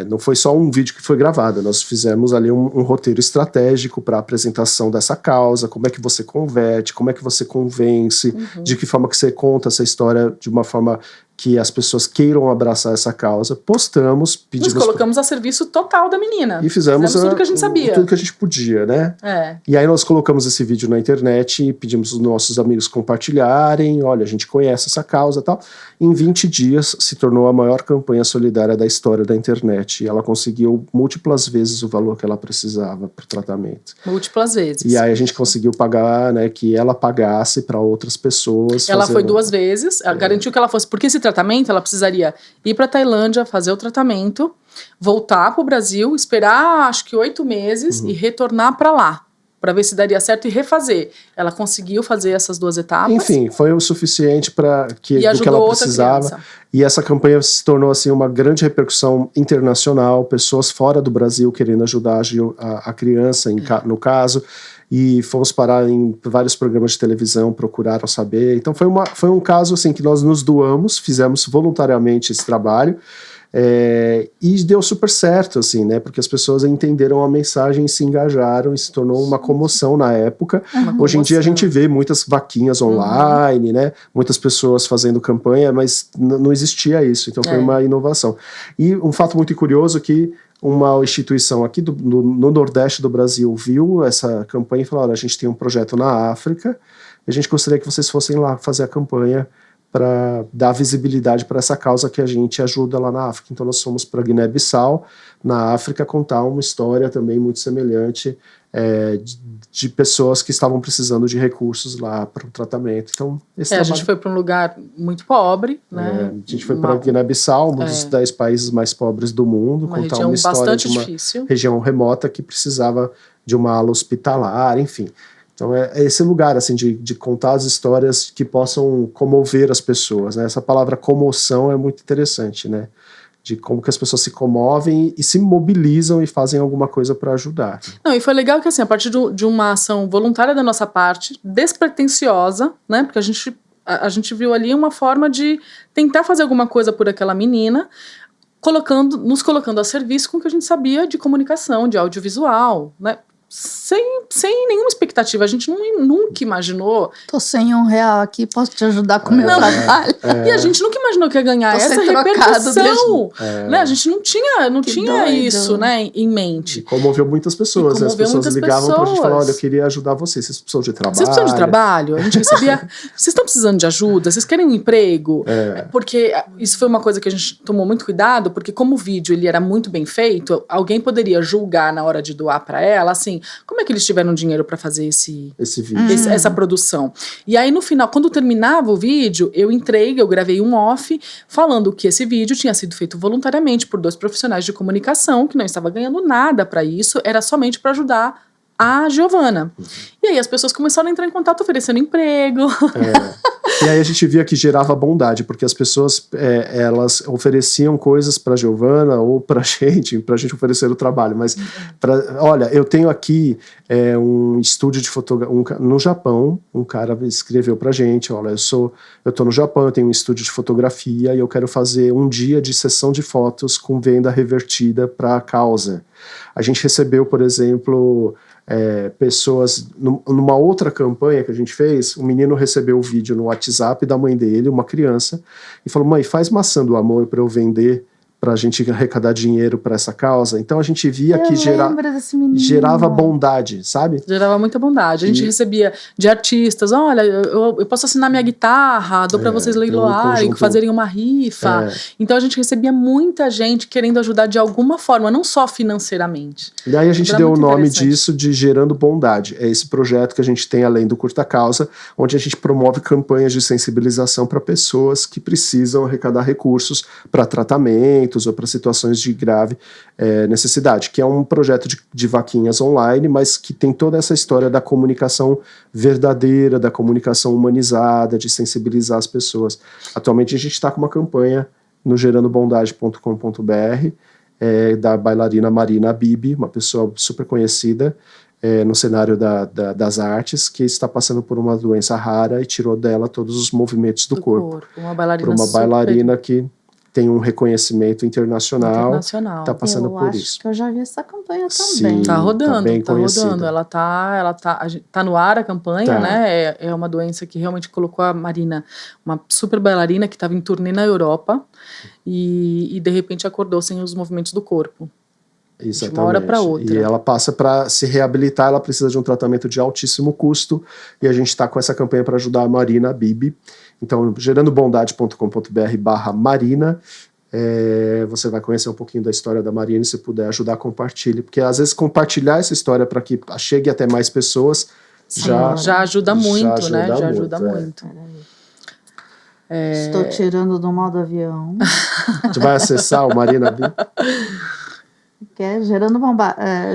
Não foi só um vídeo que foi gravado, nós fizemos ali um roteiro estratégico para a apresentação dessa causa, como é que você converte, como é que você convence, de que forma que você conta essa história de uma forma que as pessoas queiram abraçar essa causa. Postamos, pedimos... Nos colocamos a serviço total da menina. E fizemos tudo que a gente sabia. Tudo que a gente podia, né? E aí nós colocamos esse vídeo na internet, pedimos os nossos amigos compartilharem, olha, a gente conhece essa causa e tal. Em 20 dias se tornou a maior campanha solidária da história da internet. E ela conseguiu múltiplas vezes o valor que ela precisava para o tratamento. Múltiplas vezes. E aí a gente conseguiu pagar, né, que ela pagasse para outras pessoas. Ela foi 2 vezes, ela garantiu que ela fosse, porque esse tratamento ela precisaria ir para Tailândia, fazer o tratamento, voltar para o Brasil, esperar acho que 8 meses e retornar para lá, para ver se daria certo e refazer. Ela conseguiu fazer essas 2 etapas. Enfim, foi o suficiente para do que ela precisava. Criança. E essa campanha se tornou assim uma grande repercussão internacional, pessoas fora do Brasil querendo ajudar a criança, no caso. E fomos parar em vários programas de televisão, procuraram saber. Então foi um caso assim que nós nos doamos, fizemos voluntariamente esse trabalho. E deu super certo, assim, né? Porque as pessoas entenderam a mensagem e se engajaram e se tornou uma comoção na época. Hoje em dia a gente vê muitas vaquinhas online, né? Muitas pessoas fazendo campanha, mas não existia isso. Então foi uma inovação. E um fato muito curioso que uma instituição aqui no Nordeste do Brasil viu essa campanha e falou, olha, a gente tem um projeto na África e a gente gostaria que vocês fossem lá fazer a campanha para dar visibilidade para essa causa que a gente ajuda lá na África. Então nós fomos para Guiné-Bissau, na África, contar uma história também muito semelhante de pessoas que estavam precisando de recursos lá para o tratamento. Então, a gente foi para um lugar muito pobre, né? A gente foi para Guiné-Bissau, um dos 10 países mais pobres do mundo, uma contar região uma história bastante de uma difícil. região remota que precisava de uma ala hospitalar, enfim. Então é esse lugar assim de contar as histórias que possam comover as pessoas, né? Essa palavra comoção é muito interessante, né? De como que as pessoas se comovem e se mobilizam e fazem alguma coisa para ajudar. Não, e foi legal que assim, a partir de uma ação voluntária da nossa parte, despretensiosa, né? Porque a gente viu ali uma forma de tentar fazer alguma coisa por aquela menina, nos colocando a serviço com o que a gente sabia de comunicação, de audiovisual, né? Sem nenhuma expectativa. A gente nunca imaginou. Tô sem R$1 aqui, posso te ajudar com o meu trabalho? E a gente nunca imaginou que ia ganhar essa repercussão. Né? A gente não tinha isso, né, em mente. E comoveu muitas pessoas. As pessoas ligavam pra gente e falavam: olha, eu queria ajudar vocês. Vocês precisam de trabalho? Vocês precisam de trabalho? A gente recebia. Vocês estão precisando de ajuda? Vocês querem um emprego? Porque isso foi uma coisa que a gente tomou muito cuidado, porque como o vídeo ele era muito bem feito, alguém poderia julgar na hora de doar pra ela, assim, como é que eles tiveram dinheiro para fazer esse vídeo, essa produção? E aí no final, quando terminava o vídeo, eu gravei um off falando que esse vídeo tinha sido feito voluntariamente por 2 profissionais de comunicação que não estavam ganhando nada para isso, era somente para ajudar a Giovana. E aí as pessoas começaram a entrar em contato oferecendo emprego. E aí a gente via que gerava bondade, porque as pessoas elas ofereciam coisas para Giovana ou para gente oferecer o trabalho. Mas, olha, eu tenho aqui um estúdio de fotografia no Japão. Um cara escreveu pra gente: olha, eu tô no Japão, eu tenho um estúdio de fotografia e eu quero fazer um dia de sessão de fotos com venda revertida para a causa. A gente recebeu, por exemplo, pessoas, numa outra campanha que a gente fez, um menino recebeu o vídeo no WhatsApp da mãe dele, uma criança, e falou: mãe, faz maçã do amor para eu vender, para a gente arrecadar dinheiro para essa causa. Então a gente via que gerava bondade, sabe? Gerava muita bondade. A gente recebia de artistas: olha, eu posso assinar minha guitarra, dou para vocês leiloarem, fazerem uma rifa. Então a gente recebia muita gente querendo ajudar de alguma forma, não só financeiramente. E aí a gente deu o nome disso de Gerando Bondade. É esse projeto que a gente tem além do Curta Causa, onde a gente promove campanhas de sensibilização para pessoas que precisam arrecadar recursos para tratamento ou para situações de grave necessidade, que é um projeto de vaquinhas online, mas que tem toda essa história da comunicação verdadeira, da comunicação humanizada, de sensibilizar as pessoas. Atualmente a gente está com uma campanha no gerandobondade.com.br da bailarina Marina Bibi, uma pessoa super conhecida no cenário das artes, que está passando por uma doença rara e tirou dela todos os movimentos do corpo. Uma bailarina que tem um reconhecimento internacional. Tá passando por isso. Eu acho que eu já vi essa campanha Sim, também. Tá rodando, tá rodando. Ela tá no ar a campanha, né? É uma doença que realmente colocou a Marina, uma super bailarina que estava em turnê na Europa e de repente acordou sem os movimentos do corpo. Exatamente. De uma hora para outra. E ela passa para se reabilitar, ela precisa de um tratamento de altíssimo custo, e a gente está com essa campanha para ajudar a Marina Bibi. Então, gerandobondade.com.br/Marina, você vai conhecer um pouquinho da história da Marina, e se puder ajudar, compartilhe, porque às vezes compartilhar essa história para que chegue até mais pessoas já ajuda muito, né? Já ajuda muito. Estou tirando do modo avião. A gente vai acessar o Marina Bibi.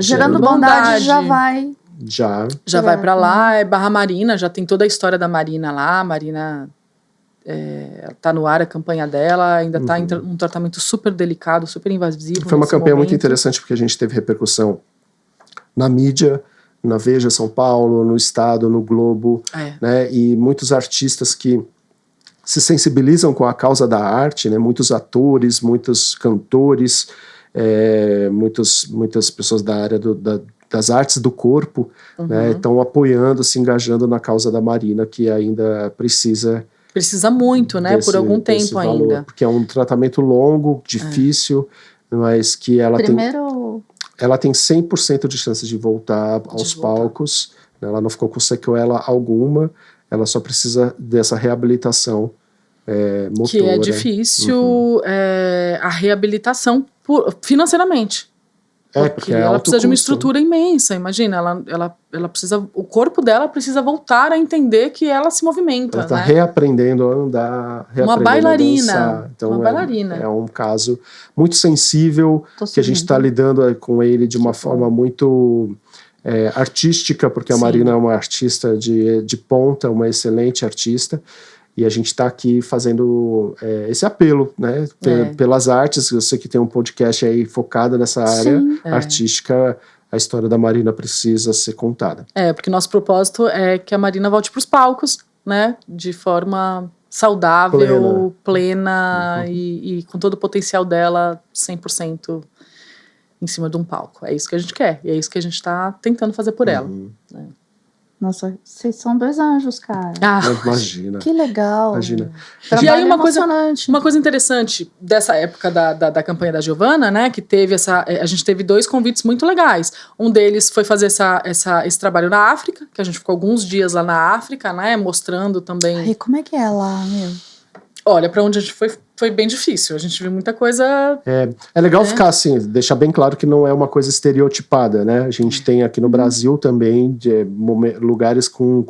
Gerando Bondade já vai. Já vai para lá, barra Marina, já tem toda a história da Marina lá. A Marina tá no ar a campanha dela, ainda tá em um tratamento super delicado, super invasivo. Foi uma campanha muito interessante, porque a gente teve repercussão na mídia, na Veja São Paulo, no Estado, no Globo, né? E muitos artistas que se sensibilizam com a causa da arte, né? Muitos atores, muitos cantores, muitas pessoas da área das artes do corpo, né, estão apoiando, se engajando na causa da Marina, que ainda precisa muito, né, por algum tempo valor, ainda. Porque é um tratamento longo, difícil, mas que ela tem 100% de chance de voltar aos palcos, né, ela não ficou com sequela alguma, ela só precisa dessa reabilitação motora. Que é difícil a reabilitação financeiramente. Porque ela precisa de uma custo, estrutura imensa, imagina, ela precisa, o corpo dela precisa voltar a entender que ela se movimenta. Ela está né? reaprendendo a andar, uma bailarina, a dançar. Então, uma bailarina. É um caso muito sensível, que a gente está lidando com ele de uma forma muito artística, porque a Marina é uma artista de ponta, uma excelente artista, e a gente está aqui fazendo esse apelo, né, pelas artes. Eu sei que tem um podcast aí focado nessa área artística. A história da Marina precisa ser contada. Porque nosso propósito é que a Marina volte para os palcos, né, de forma saudável, plena e com todo o potencial dela 100% em cima de um palco. É isso que a gente quer, e é isso que a gente está tentando fazer por ela. Né? Nossa, vocês são 2 anjos, cara. Imagina. Que legal. Imagina. E aí uma coisa interessante dessa época da campanha da Giovana, né, que teve a gente teve 2 convites muito legais. Um deles foi fazer esse trabalho na África, que a gente ficou alguns dias lá na África, né, mostrando também. Ai, como é que é lá, meu? Olha, para onde a gente foi bem difícil. A gente viu muita coisa. É legal ficar assim, deixar bem claro que não é uma coisa estereotipada, né? A gente tem aqui no Brasil também lugares com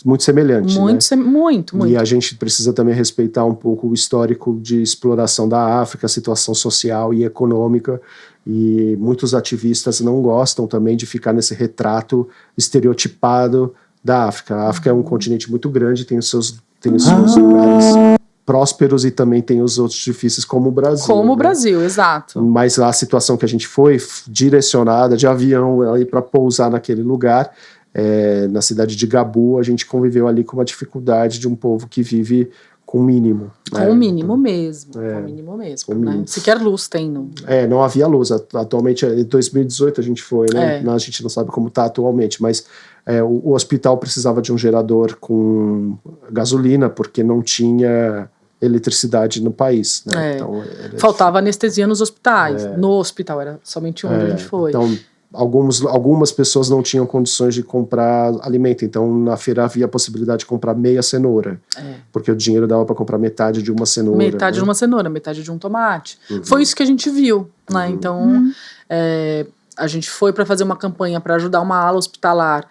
muito semelhantes. Muito. E a gente precisa também respeitar um pouco o histórico de exploração da África, a situação social e econômica. E muitos ativistas não gostam também de ficar nesse retrato estereotipado da África. A África é um continente muito grande, tem os seus lugares prósperos e também tem os outros difíceis, como o Brasil. Como o Brasil, exato. Mas a situação que a gente foi direcionada de avião para pousar naquele lugar, na cidade de Gabu, a gente conviveu ali com uma dificuldade de um povo que vive com o mínimo. Com o mínimo mesmo. Com o mínimo mesmo. Né? Sequer luz tem. Não havia luz. Atualmente, em 2018 a gente foi, né? A gente não sabe como está atualmente, mas o hospital precisava de um gerador com gasolina, porque não tinha eletricidade no país. Né? Então, faltava anestesia nos hospitais. No hospital, era somente onde a gente foi. Então, algumas pessoas não tinham condições de comprar alimento, então na feira havia a possibilidade de comprar meia cenoura, porque o dinheiro dava para comprar metade de uma cenoura. Metade de uma cenoura, metade de um tomate. Foi isso que a gente viu. Né? Então, a gente foi para fazer uma campanha para ajudar uma ala hospitalar,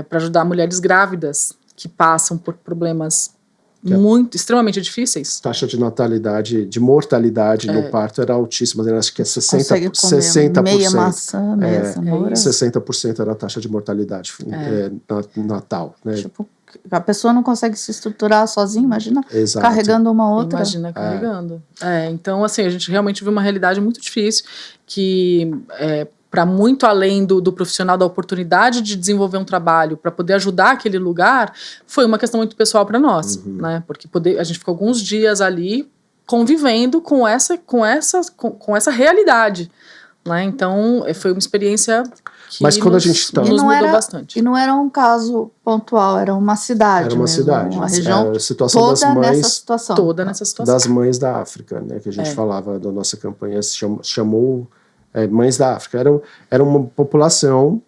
para ajudar mulheres grávidas que passam por problemas extremamente difíceis. A taxa de natalidade, de mortalidade no parto era altíssima, acho que é 60%. Meia maçã, meia cenoura. 60% era a taxa de mortalidade natal. Né? Tipo, a pessoa não consegue se estruturar sozinha, imagina. Exato. Carregando uma outra. Imagina carregando. Então, assim, a gente realmente viu uma realidade muito difícil que para muito além do profissional, da oportunidade de desenvolver um trabalho para poder ajudar aquele lugar, foi uma questão muito pessoal para nós, né? Porque a gente ficou alguns dias ali convivendo com essa realidade, né? Então, foi uma experiência que nos mudou bastante. E não era um caso pontual, era uma cidade. Era uma mesmo, cidade. Uma região a situação toda das mães, nessa situação. Toda nessa situação. Das mães da África, né? Que a gente falava da nossa campanha, chamou Mães da África. Era uma população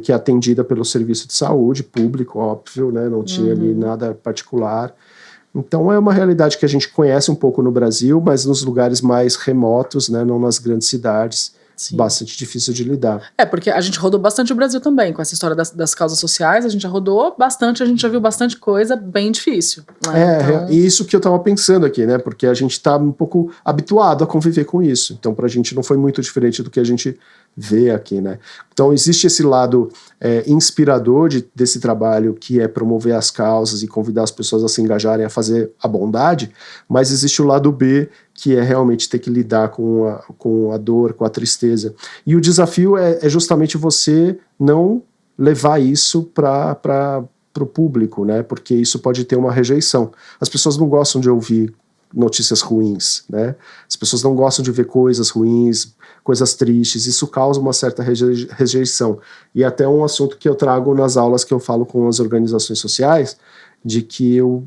que é atendida pelo serviço de saúde público, óbvio, né? Não tinha ali nada particular. Então é uma realidade que a gente conhece um pouco no Brasil, mas nos lugares mais remotos, né? Não nas grandes cidades. Sim. Bastante difícil de lidar. Porque a gente rodou bastante o Brasil também, com essa história das causas sociais, a gente já rodou bastante, a gente já viu bastante coisa bem difícil. Né? E isso que eu estava pensando aqui, né? Porque a gente está um pouco habituado a conviver com isso. Então, para a gente não foi muito diferente do que a gente vê aqui, né? Então, existe esse lado inspirador desse trabalho, que é promover as causas e convidar as pessoas a se engajarem, a fazer a bondade, mas existe o lado B, que é realmente ter que lidar com a dor, com a tristeza. E o desafio é justamente você não levar isso para o público, né? Porque isso pode ter uma rejeição. As pessoas não gostam de ouvir notícias ruins, né? As pessoas não gostam de ver coisas ruins, coisas tristes. Isso causa uma certa rejeição. E até um assunto que eu trago nas aulas que eu falo com as organizações sociais, de que o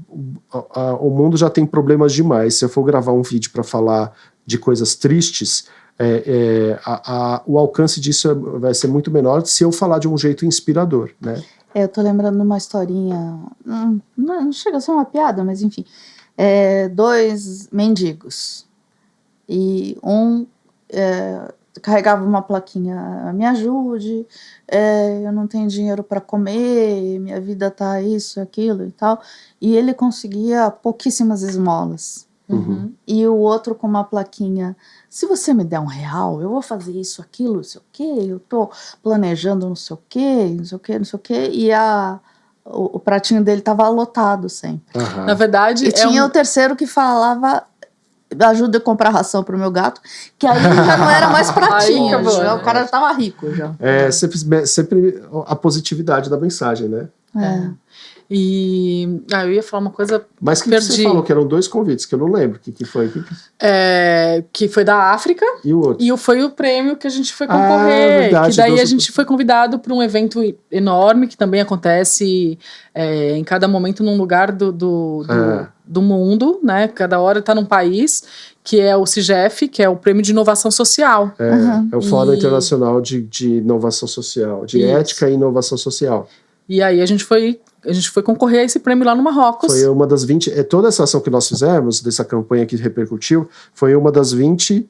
mundo já tem problemas demais. Se eu for gravar um vídeo para falar de coisas tristes, o alcance disso vai ser muito menor se eu falar de um jeito inspirador, né? Eu tô lembrando de uma historinha, não chega a ser uma piada, mas enfim. Dois mendigos. E um carregava uma plaquinha, me ajude, eu não tenho dinheiro para comer, minha vida tá isso, aquilo e tal. E ele conseguia pouquíssimas esmolas. Uhum. E o outro com uma plaquinha, se você me der R$1, eu vou fazer isso, aquilo, não sei o quê, eu tô planejando não sei o quê, não sei o quê, não sei o quê, e o pratinho dele tava lotado sempre. Aham. Na verdade, E tinha o terceiro que falava, ajuda a comprar ração pro meu gato, que aí já não era mais pratinho, Aí acabou, já, o cara já tava rico já. Sempre a positividade da mensagem, né? E eu ia falar uma coisa. Mas que Perdi. você falou que eram 2 convites, que eu não lembro. Que foi? Que foi da África. E o outro? E foi o prêmio que a gente foi concorrer. Verdade, que daí a gente foi convidado para um evento enorme, que também acontece em cada momento num lugar do mundo, né? Cada hora está num país, que é o CIGEF, que é o Prêmio de Inovação Social. É o Fórum Internacional de Inovação Social, de Ética e Inovação Social. E aí a gente foi concorrer a esse prêmio lá no Marrocos. Foi uma das 20... Toda essa ação que nós fizemos, dessa campanha que repercutiu, foi uma das 20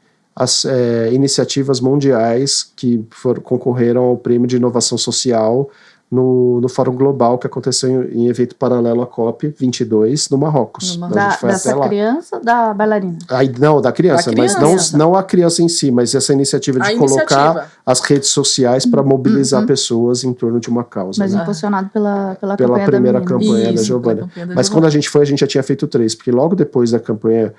iniciativas mundiais que concorreram ao Prêmio de Inovação Social no Fórum Global, que aconteceu em evento paralelo à COP22, no Marrocos. Dessa criança ou da bailarina? Não, da criança, mas não a criança em si, mas essa iniciativa de colocar as redes sociais para mobilizar pessoas em torno de uma causa. Mas impulsionado pela campanha primeira da campanha da Giovana. Mas quando a gente foi, a gente já tinha feito 3, porque logo depois da campanha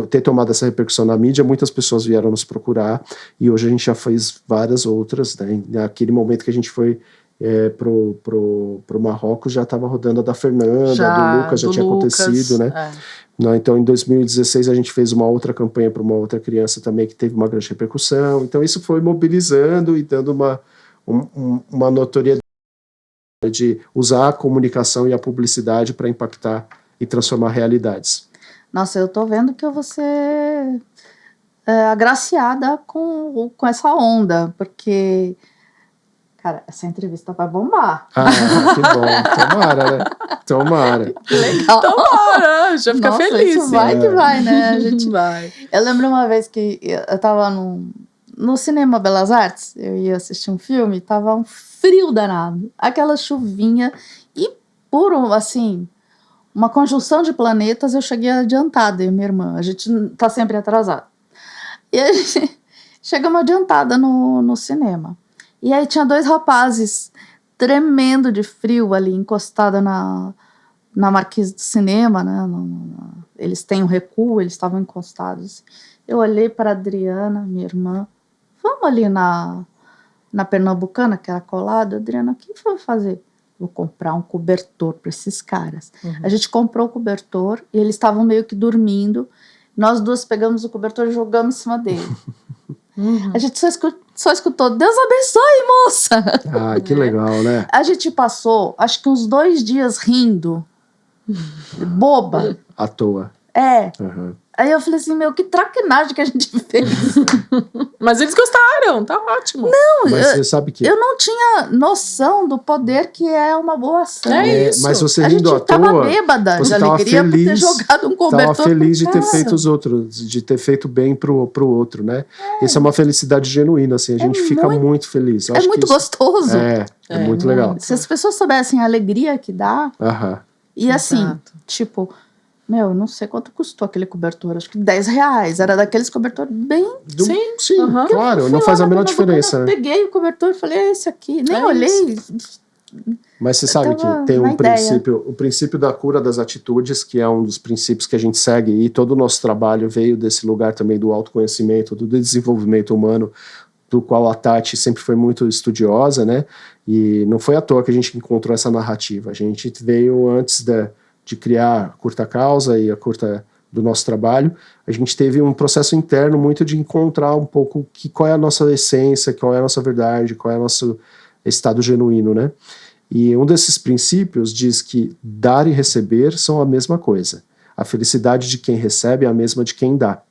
ter tomado essa repercussão na mídia, muitas pessoas vieram nos procurar, e hoje a gente já fez várias outras, né? Naquele momento que a gente foi pro Marrocos, já estava rodando a da Fernanda, do Lucas, já tinha acontecido, né? Então, em 2016, a gente fez uma outra campanha para uma outra criança também, que teve uma grande repercussão. Então, isso foi mobilizando e dando uma notoriedade de usar a comunicação e a publicidade para impactar e transformar realidades. Nossa, eu tô vendo que eu vou ser agraciada com essa onda, porque... Cara, essa entrevista vai bombar. Que bom. Tomara, né? Tomara. Que legal. Tomara, já fica feliz. Isso vai que vai, né? A gente vai. Eu lembro uma vez que eu tava no Cinema Belas Artes, eu ia assistir um filme, tava um frio danado, aquela chuvinha, e uma conjunção de planetas, eu cheguei adiantada, eu e minha irmã, a gente tá sempre atrasado. E a gente chegamos adiantada no cinema. E aí tinha 2 rapazes tremendo de frio ali, encostada na marquise do cinema, né? Eles têm um recuo, eles estavam encostados. Eu olhei para a Adriana, minha irmã, vamos ali na Pernambucana, que era colada. Adriana, o que você vai fazer? Vou comprar um cobertor para esses caras. A gente comprou o cobertor e eles estavam meio que dormindo. Nós 2 pegamos o cobertor e jogamos em cima dele. A gente só escutou, Deus abençoe, moça! Que legal, né? A gente passou, acho que uns 2 dias rindo, boba. À toa. Aí eu falei assim, que traquinagem que a gente fez. Mas eles gostaram, tá ótimo. Mas você sabe que... Eu não tinha noção do poder que é uma boa ação. Isso. Mas você rindo à toa... A gente tava bêbada de alegria por ter jogado um cobertor. Tava feliz de ter feito os outros, de ter feito bem pro outro, né? Isso é uma felicidade genuína, assim, a gente fica muito feliz. É muito gostoso. É muito legal. Se as pessoas soubessem a alegria que dá... E assim, tipo... não sei quanto custou aquele cobertor, acho que R$10. Era daqueles cobertores bem... Sim, claro, não faz a menor diferença. Eu peguei o cobertor e falei, é esse aqui. Nem olhei. Mas você sabe que tem o princípio da cura das atitudes, que é um dos princípios que a gente segue, e todo o nosso trabalho veio desse lugar também do autoconhecimento, do desenvolvimento humano, do qual a Tati sempre foi muito estudiosa, né? E não foi à toa que a gente encontrou essa narrativa. A gente veio antes de criar a Curta Causa e a Curta do nosso trabalho, a gente teve um processo interno muito de encontrar um pouco qual é a nossa essência, qual é a nossa verdade, qual é o nosso estado genuíno, né? E um desses princípios diz que dar e receber são a mesma coisa. A felicidade de quem recebe é a mesma de quem dá.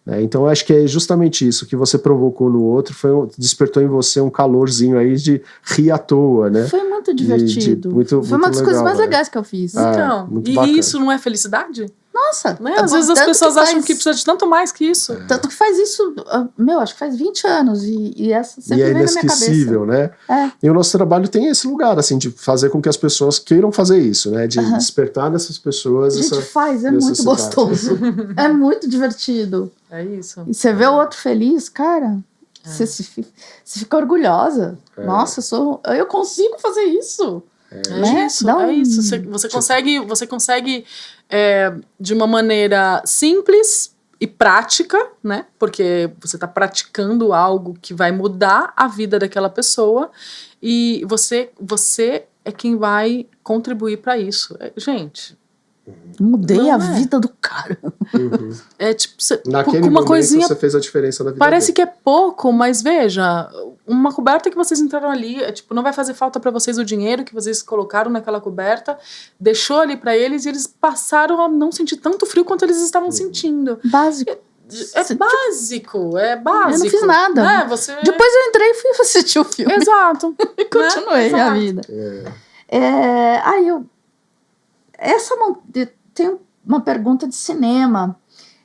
né? Então eu acho que é justamente isso que você provocou no outro, despertou em você um calorzinho aí de rir à toa, né? Foi muito divertido. Muito Foi uma das coisas mais né? legais que eu fiz. Então, muito e bacana. isso não é felicidade? Nossa, Né? Às vezes as pessoas acham que precisa de tanto mais que isso. Tanto que faz isso, acho que faz 20 anos, e essa sempre vem na minha cabeça. Inesquecível, né? E o nosso trabalho tem esse lugar, assim, de fazer com que as pessoas queiram fazer isso, né? De despertar nessas pessoas. A gente faz, é muito gostoso. É muito divertido. É isso. E você vê o outro feliz, cara, você fica orgulhosa. Nossa, eu consigo fazer isso. É isso. Você consegue de uma maneira simples e prática, né? Porque você está praticando algo que vai mudar a vida daquela pessoa e você é quem vai contribuir para isso. Gente, mudei a vida do cara. É tipo, naquele uma momento coisinha, você fez a diferença na vida parece dele. que é pouco, mas veja, uma coberta que vocês entraram ali, não vai fazer falta para vocês o dinheiro que vocês colocaram naquela coberta, deixou ali para eles e eles passaram a não sentir tanto frio quanto eles estavam sentindo. Básico. É básico. Eu não fiz nada. Né? Depois eu entrei e fui assistir o filme. Exato. E continuei a vida. Tem uma pergunta de cinema.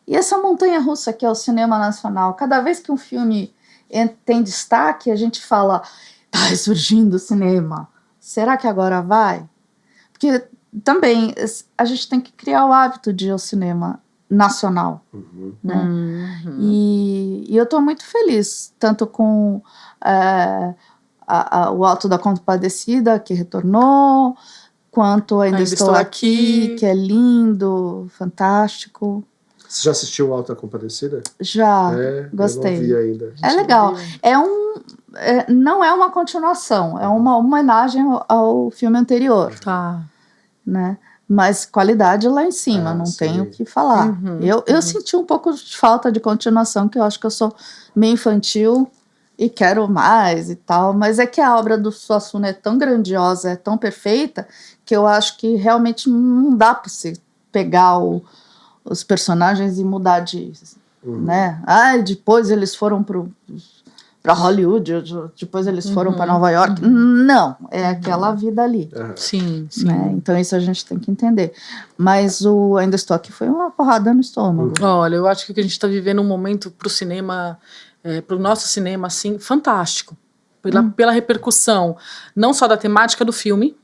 E essa montanha-russa que é o cinema nacional, cada vez que um filme tem destaque, a gente fala, tá ressurgindo o cinema. Será que agora vai? Porque também a gente tem que criar o hábito de ir ao cinema nacional. Né? E eu estou muito feliz, tanto com o Alto da Compadecida, que retornou, quanto Ainda Estou Aqui, que é lindo, fantástico. Você já assistiu o Alto da Compadecida? Já, gostei. Eu não vi ainda. É legal. Não é uma continuação, é uma homenagem ao filme anterior. Tá. Né? Mas qualidade lá em cima, não tenho o que falar. Eu senti um pouco de falta de continuação, que eu acho que eu sou meio infantil e quero mais e tal, mas é que a obra do Suassuna é tão grandiosa, é tão perfeita, que eu acho que realmente não dá para você pegar os personagens e mudar de... né? Depois eles foram para Hollywood, depois eles foram para Nova York. Não, é aquela vida ali. Sim. Né? Então isso a gente tem que entender. Mas o Ainda Estou Aqui foi uma porrada no estômago. Olha, eu acho que a gente está vivendo um momento para o cinema, para o nosso cinema, assim, fantástico. Pela repercussão, não só da temática do filme,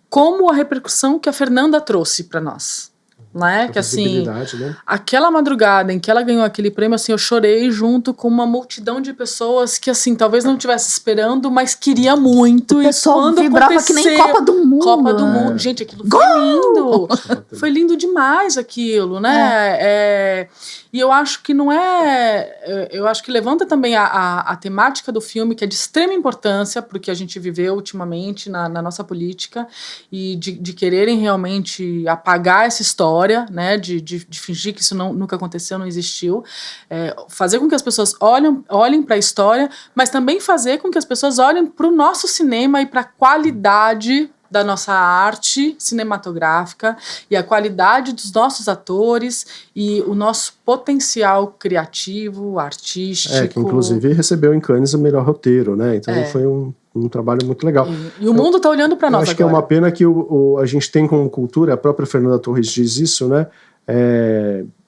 como a repercussão que a Fernanda trouxe para nós. Né? Que assim, né? Aquela madrugada em que ela ganhou aquele prêmio, assim, eu chorei junto com uma multidão de pessoas que, assim, talvez não estivesse esperando, mas queria muito. O pessoal vibrava que nem Copa do Mundo. Copa do Mundo. Gente, aquilo foi lindo. Foi lindo demais aquilo, né? E eu acho que não é... Eu acho que levanta também a temática do filme, que é de extrema importância, porque a gente viveu ultimamente na nossa política, e de quererem realmente apagar essa história, né, de fingir que isso nunca aconteceu, não existiu, fazer com que as pessoas olhem para a história, mas também fazer com que as pessoas olhem para o nosso cinema e para a qualidade da nossa arte cinematográfica e a qualidade dos nossos atores e o nosso potencial criativo, artístico. Que inclusive recebeu em Cannes o melhor roteiro, né? Então foi um trabalho muito legal. E o mundo está olhando para nós agora. Acho que é uma pena que a gente tem como cultura, a própria Fernanda Torres diz isso, né?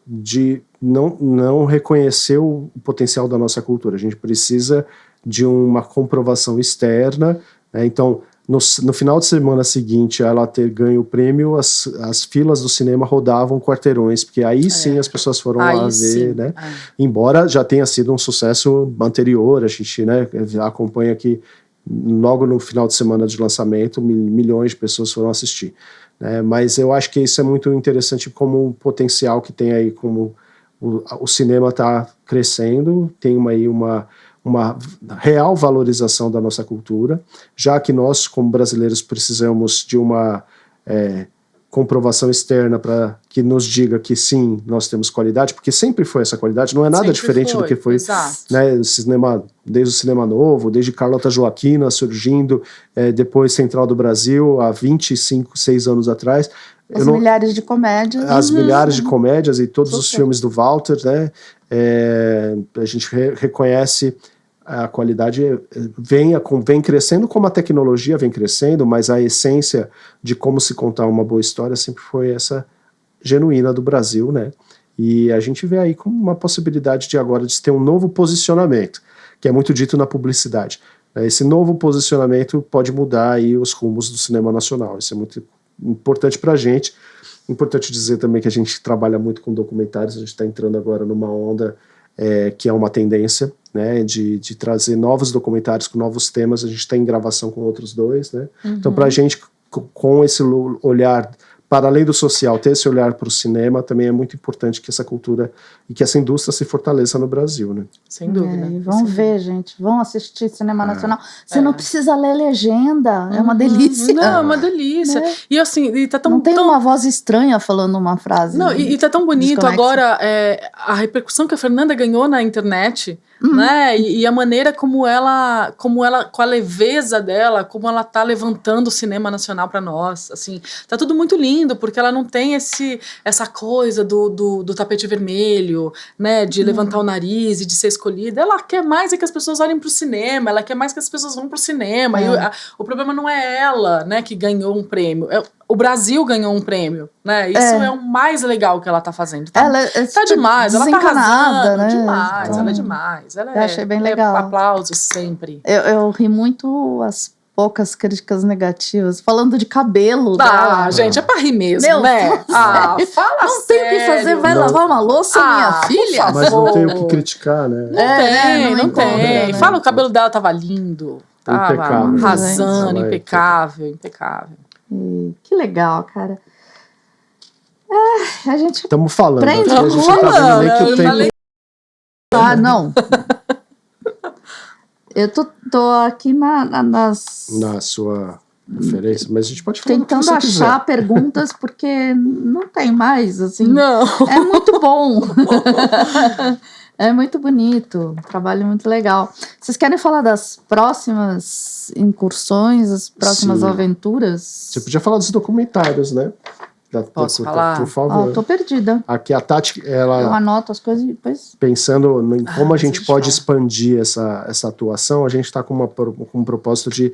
De não reconhecer o potencial da nossa cultura. A gente precisa de uma comprovação externa, né? Então, no final de semana seguinte a ela ter ganho o prêmio, as filas do cinema rodavam quarteirões, porque aí sim as pessoas foram lá ver, né? Embora já tenha sido um sucesso anterior, a gente, né, acompanha aqui logo no final de semana de lançamento, milhões de pessoas foram assistir, né? Mas eu acho que isso é muito interessante como o potencial que tem aí, como o cinema está crescendo, tem uma real valorização da nossa cultura, já que nós, como brasileiros, precisamos de uma comprovação externa para que nos diga que sim, nós temos qualidade, porque sempre foi essa qualidade, não é nada Sempre diferente do que foi, né, o cinema, desde o Cinema Novo, desde Carlota Joaquina surgindo, depois Central do Brasil, há 25, 6 anos atrás. Milhares de comédias. As milhares de comédias e todos os filmes do Walter, né, a gente reconhece a qualidade vem crescendo como a tecnologia vem crescendo, mas a essência de como se contar uma boa história sempre foi essa genuína do Brasil, né? E a gente vê aí como uma possibilidade de agora de ter um novo posicionamento, que é muito dito na publicidade. Esse novo posicionamento pode mudar aí os rumos do cinema nacional. Isso é muito importante pra gente. Importante dizer também que a gente trabalha muito com documentários, a gente está entrando agora numa onda que é uma tendência, né, de trazer novos documentários com novos temas. A gente está em gravação com outros 2, né? Então, para a gente, com esse olhar, para além do social, ter esse olhar para o cinema, também é muito importante que essa cultura e que essa indústria se fortaleça no Brasil, né? Sem dúvida. E vão ver, gente, vão assistir cinema nacional. Você não precisa ler legenda, é uma delícia. Não, é uma delícia. Né? E assim, e tá tão, não tem uma voz estranha falando uma frase. Não, e tá tão bonito agora a repercussão que a Fernanda ganhou na internet, né? E a maneira como ela, com a leveza dela, como ela tá levantando o cinema nacional para nós, assim, tá tudo muito lindo, porque ela não tem essa coisa do tapete vermelho, né? De levantar o nariz e de ser escolhida. Ela quer mais que as pessoas olhem pro cinema, ela quer mais que as pessoas vão pro cinema. E o problema não é ela, né, que ganhou um prêmio. O Brasil ganhou um prêmio, né? Isso é o mais legal que ela tá fazendo. Ela tá demais, ela tá arrasando, né? Demais, então, ela é demais. Ela eu achei bem legal. Aplausos sempre. Eu ri muito as poucas críticas negativas, falando de cabelo. Gente, é pra rir mesmo, né? Fala não sério. tem o que fazer, vai lavar uma louça, minha filha. Mas não tem o que criticar, né? Não tem. Né? Fala, o cabelo dela tava lindo. Tava impecável, arrasando, impecável. Que legal, cara. A gente estamos falando. Prende, a gente tá vendo nem que o tempo... não. Eu tô aqui na sua referência, mas a gente pode falar tentando achar perguntas, porque não tem mais, assim. Não. É muito bom. É muito bonito, um trabalho muito legal. Vocês querem falar das próximas incursões, as próximas aventuras? Você podia falar dos documentários, né? Posso falar? Por favor. Tô perdida. Aqui a Tati, ela... Eu anoto as coisas e depois... Pensando em como a gente pode expandir essa atuação, a gente está com um propósito de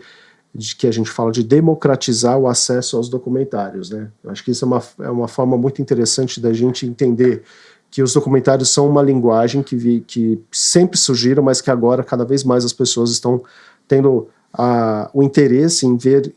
que a gente fala de democratizar o acesso aos documentários, né? Eu acho que isso é uma forma muito interessante da gente entender que os documentários são uma linguagem que sempre surgiram, mas que agora cada vez mais as pessoas estão tendo o interesse em ver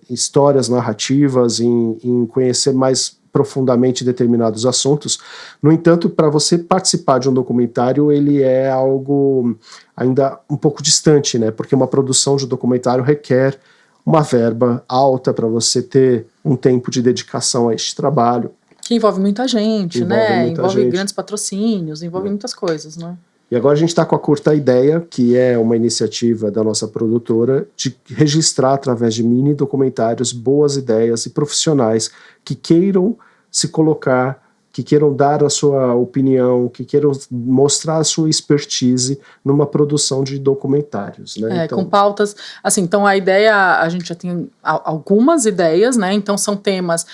histórias narrativas, em conhecer mais profundamente determinados assuntos. No entanto, para você participar de um documentário, ele é algo ainda um pouco distante, né? Porque uma produção de um documentário requer uma verba alta para você ter um tempo de dedicação a este trabalho. Que envolve muita gente, né? Envolve grandes patrocínios, envolve muitas coisas, né? E agora a gente está com a Curta Ideia, que é uma iniciativa da nossa produtora de registrar através de mini documentários boas ideias e profissionais que queiram se colocar, que queiram dar a sua opinião, que queiram mostrar a sua expertise numa produção de documentários, né? Com pautas, assim, então a ideia, a gente já tem algumas ideias, né? Então são temas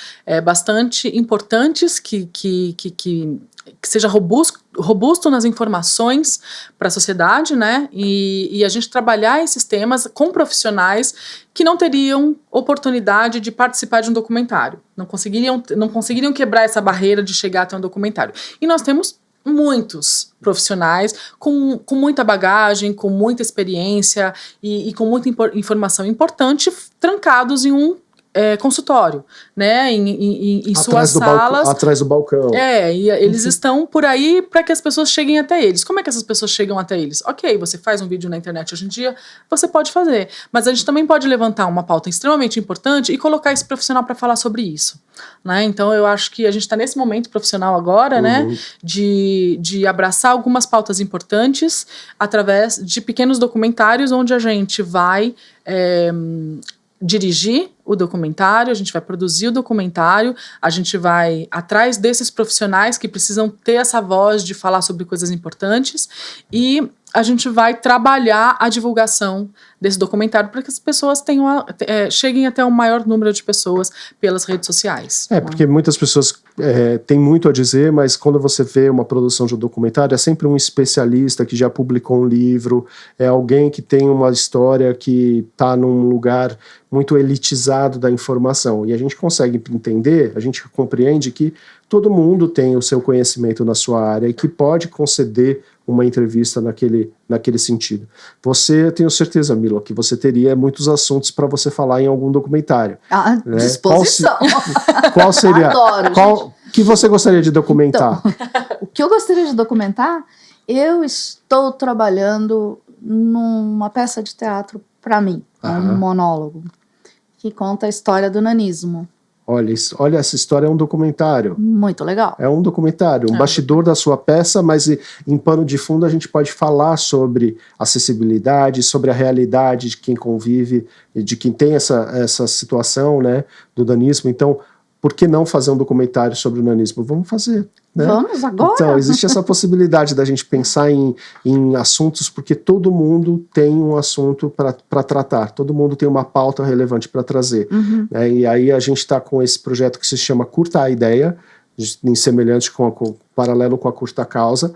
bastante importantes que seja robusto nas informações para a sociedade, né? E a gente trabalhar esses temas com profissionais que não teriam oportunidade de participar de um documentário, não conseguiriam quebrar essa barreira de chegar até um documentário. E nós temos muitos profissionais com muita bagagem, com muita experiência e com muita informação importante trancados em um consultório, né, em suas salas. Atrás do balcão. E eles estão por aí para que as pessoas cheguem até eles. Como é que essas pessoas chegam até eles? Ok, você faz um vídeo na internet hoje em dia, você pode fazer, mas a gente também pode levantar uma pauta extremamente importante e colocar esse profissional para falar sobre isso, né? Então eu acho que a gente está nesse momento profissional agora, né, de abraçar algumas pautas importantes através de pequenos documentários onde a gente vai dirigir o documentário, a gente vai produzir o documentário, a gente vai atrás desses profissionais que precisam ter essa voz de falar sobre coisas importantes e a gente vai trabalhar a divulgação desse documentário para que as pessoas cheguem até o maior número de pessoas pelas redes sociais. Porque muitas pessoas têm muito a dizer, mas quando você vê uma produção de um documentário, é sempre um especialista que já publicou um livro, é alguém que tem uma história que está num lugar muito elitizado da informação. E a gente consegue entender, a gente compreende que todo mundo tem o seu conhecimento na sua área e que pode conceder uma entrevista naquele sentido. Você, tenho certeza, Mila, que você teria muitos assuntos para você falar em algum documentário. Né? Disposição. Qual seria? Adoro, O que você gostaria de documentar? Então, o que eu gostaria de documentar, eu estou trabalhando numa peça de teatro para mim, um monólogo, que conta a história do nanismo. Olha, essa história é um documentário. Muito legal. É um documentário, um bastidor da sua peça, mas em pano de fundo a gente pode falar sobre acessibilidade, sobre a realidade de quem convive, de quem tem essa situação, né, do nanismo. Então, por que não fazer um documentário sobre o nanismo? Vamos fazer. Né? Vamos agora? Então, existe essa possibilidade da gente pensar em assuntos, porque todo mundo tem um assunto para tratar, todo mundo tem uma pauta relevante para trazer. Né? E aí a gente está com esse projeto que se chama Curta a Ideia, em semelhante paralelo com a Curta Causa,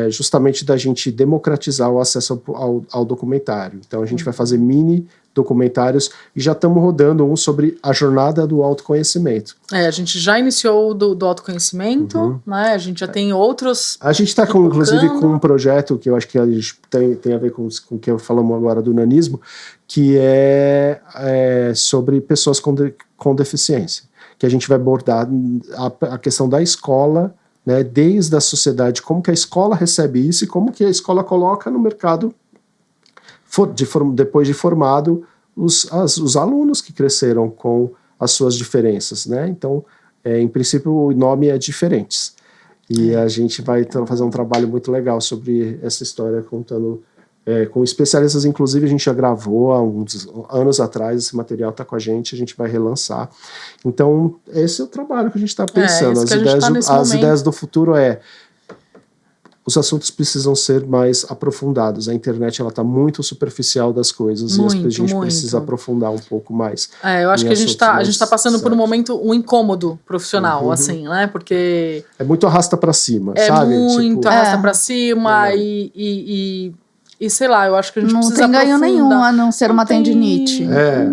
justamente da gente democratizar o acesso ao documentário. Então a gente vai fazer mini documentários e já estamos rodando um sobre a jornada do autoconhecimento. A gente já iniciou o do autoconhecimento, né? A gente já tem outros. A gente está inclusive com um projeto que eu acho que a gente tem a ver com o que falamos agora do nanismo, que é sobre pessoas com deficiência, que a gente vai abordar a questão da escola, né, desde a sociedade, como que a escola recebe isso e como que a escola coloca no mercado, depois de formado, os alunos que cresceram com as suas diferenças. Né? Então, em princípio, o nome é Diferentes. E a gente vai fazer um trabalho muito legal sobre essa história, contando com especialistas. Inclusive, a gente já gravou há uns anos atrás, esse material está com a gente vai relançar. Então, esse é o trabalho que a gente está pensando. As ideias do futuro os assuntos precisam ser mais aprofundados. A internet está muito superficial das coisas e a gente precisa aprofundar um pouco mais. Eu acho que a gente tá passando por um momento, um incômodo profissional, assim, né? Porque é muito arrasta para cima, sabe? Muito arrasta para cima e sei lá, eu acho que a gente precisa aprofundar. Não tem ganho nenhum a não ser uma tendinite.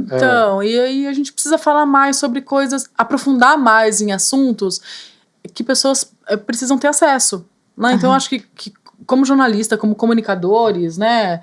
Então, e aí a gente precisa falar mais sobre coisas, aprofundar mais em assuntos que pessoas precisam ter acesso. Né? Então, eu acho que como jornalista, como comunicadores, né,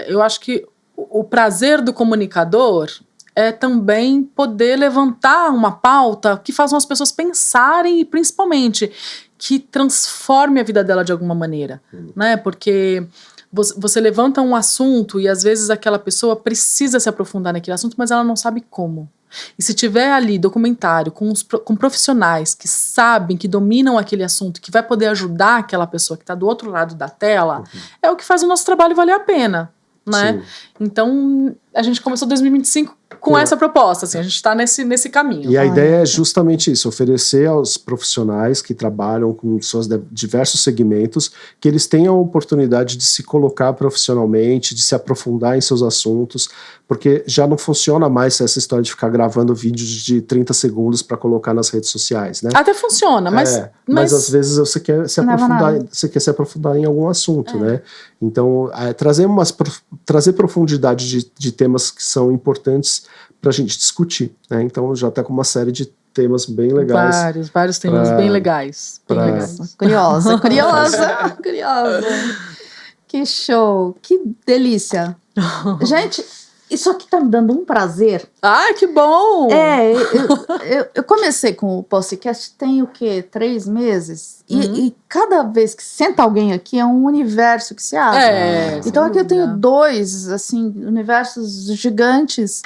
eu acho que o prazer do comunicador é também poder levantar uma pauta que faça as pessoas pensarem e, principalmente, que transforme a vida dela de alguma maneira. Né? Porque você levanta um assunto e, às vezes, aquela pessoa precisa se aprofundar naquele assunto, mas ela não sabe como. E se tiver ali documentário com profissionais que sabem, que dominam aquele assunto, que vai poder ajudar aquela pessoa que está do outro lado da tela, é o que faz o nosso trabalho valer a pena, né? Então, a gente começou 2025 com essa proposta, assim, a gente está nesse caminho. E a ideia é justamente isso, oferecer aos profissionais que trabalham com seus diversos segmentos, que eles tenham a oportunidade de se colocar profissionalmente, de se aprofundar em seus assuntos, porque já não funciona mais essa história de ficar gravando vídeos de 30 segundos para colocar nas redes sociais, né? Até funciona, mas às vezes você quer se aprofundar em algum assunto, né? Então, trazer profundidade de temas que são importantes para a gente discutir, né? Então, já está com uma série de temas bem legais. Vários temas bem legais. Curiosa. Que show, que delícia. Gente, isso aqui tá me dando um prazer. Ai, que bom! Eu comecei com o podcast tem 3 meses? E cada vez que senta alguém aqui é um universo que se abre. Então aqui eu tenho 2, assim, universos gigantes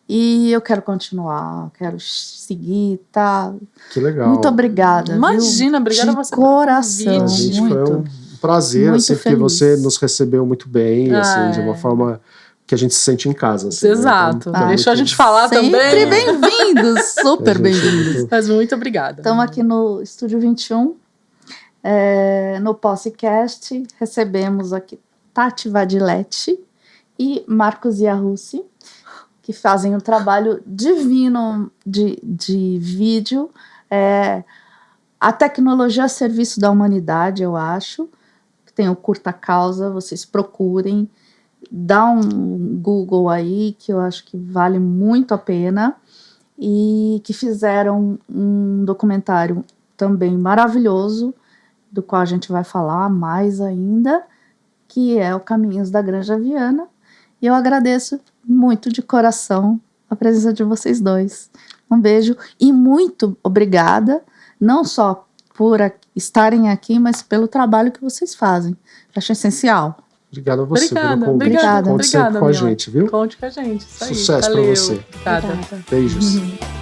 e eu quero continuar, quero seguir, tá? Que legal. Muito obrigada. Imagina, obrigada a você. De coração. Gente, foi um prazer, assim, porque você nos recebeu muito bem, assim, de uma forma que a gente se sente em casa. Assim, Exato. Né? Então, Deixou a gente falar Sempre também. bem-vindos, super bem-vindos. Mas muito obrigada. Estamos aqui no Estúdio 21, no podcast, recebemos aqui Tati Vadiletti e Marcos Iarrucci, que fazem um trabalho divino de vídeo, a tecnologia a serviço da humanidade, eu acho. Tem o Curta Causa, vocês procurem, dá um Google aí, que eu acho que vale muito a pena, e que fizeram um documentário também maravilhoso, do qual a gente vai falar mais ainda, que é o Caminhos da Granja Viana, e eu agradeço muito de coração a presença de vocês dois. Um beijo e muito obrigada, não só por estarem aqui, mas pelo trabalho que vocês fazem. Acho essencial. Obrigado a você Obrigada, pelo convite. obrigada. Conte sempre com a Mila. gente, viu? Conte com a gente. Isso aí. Sucesso pra Valeu. você. Obrigada. Beijos.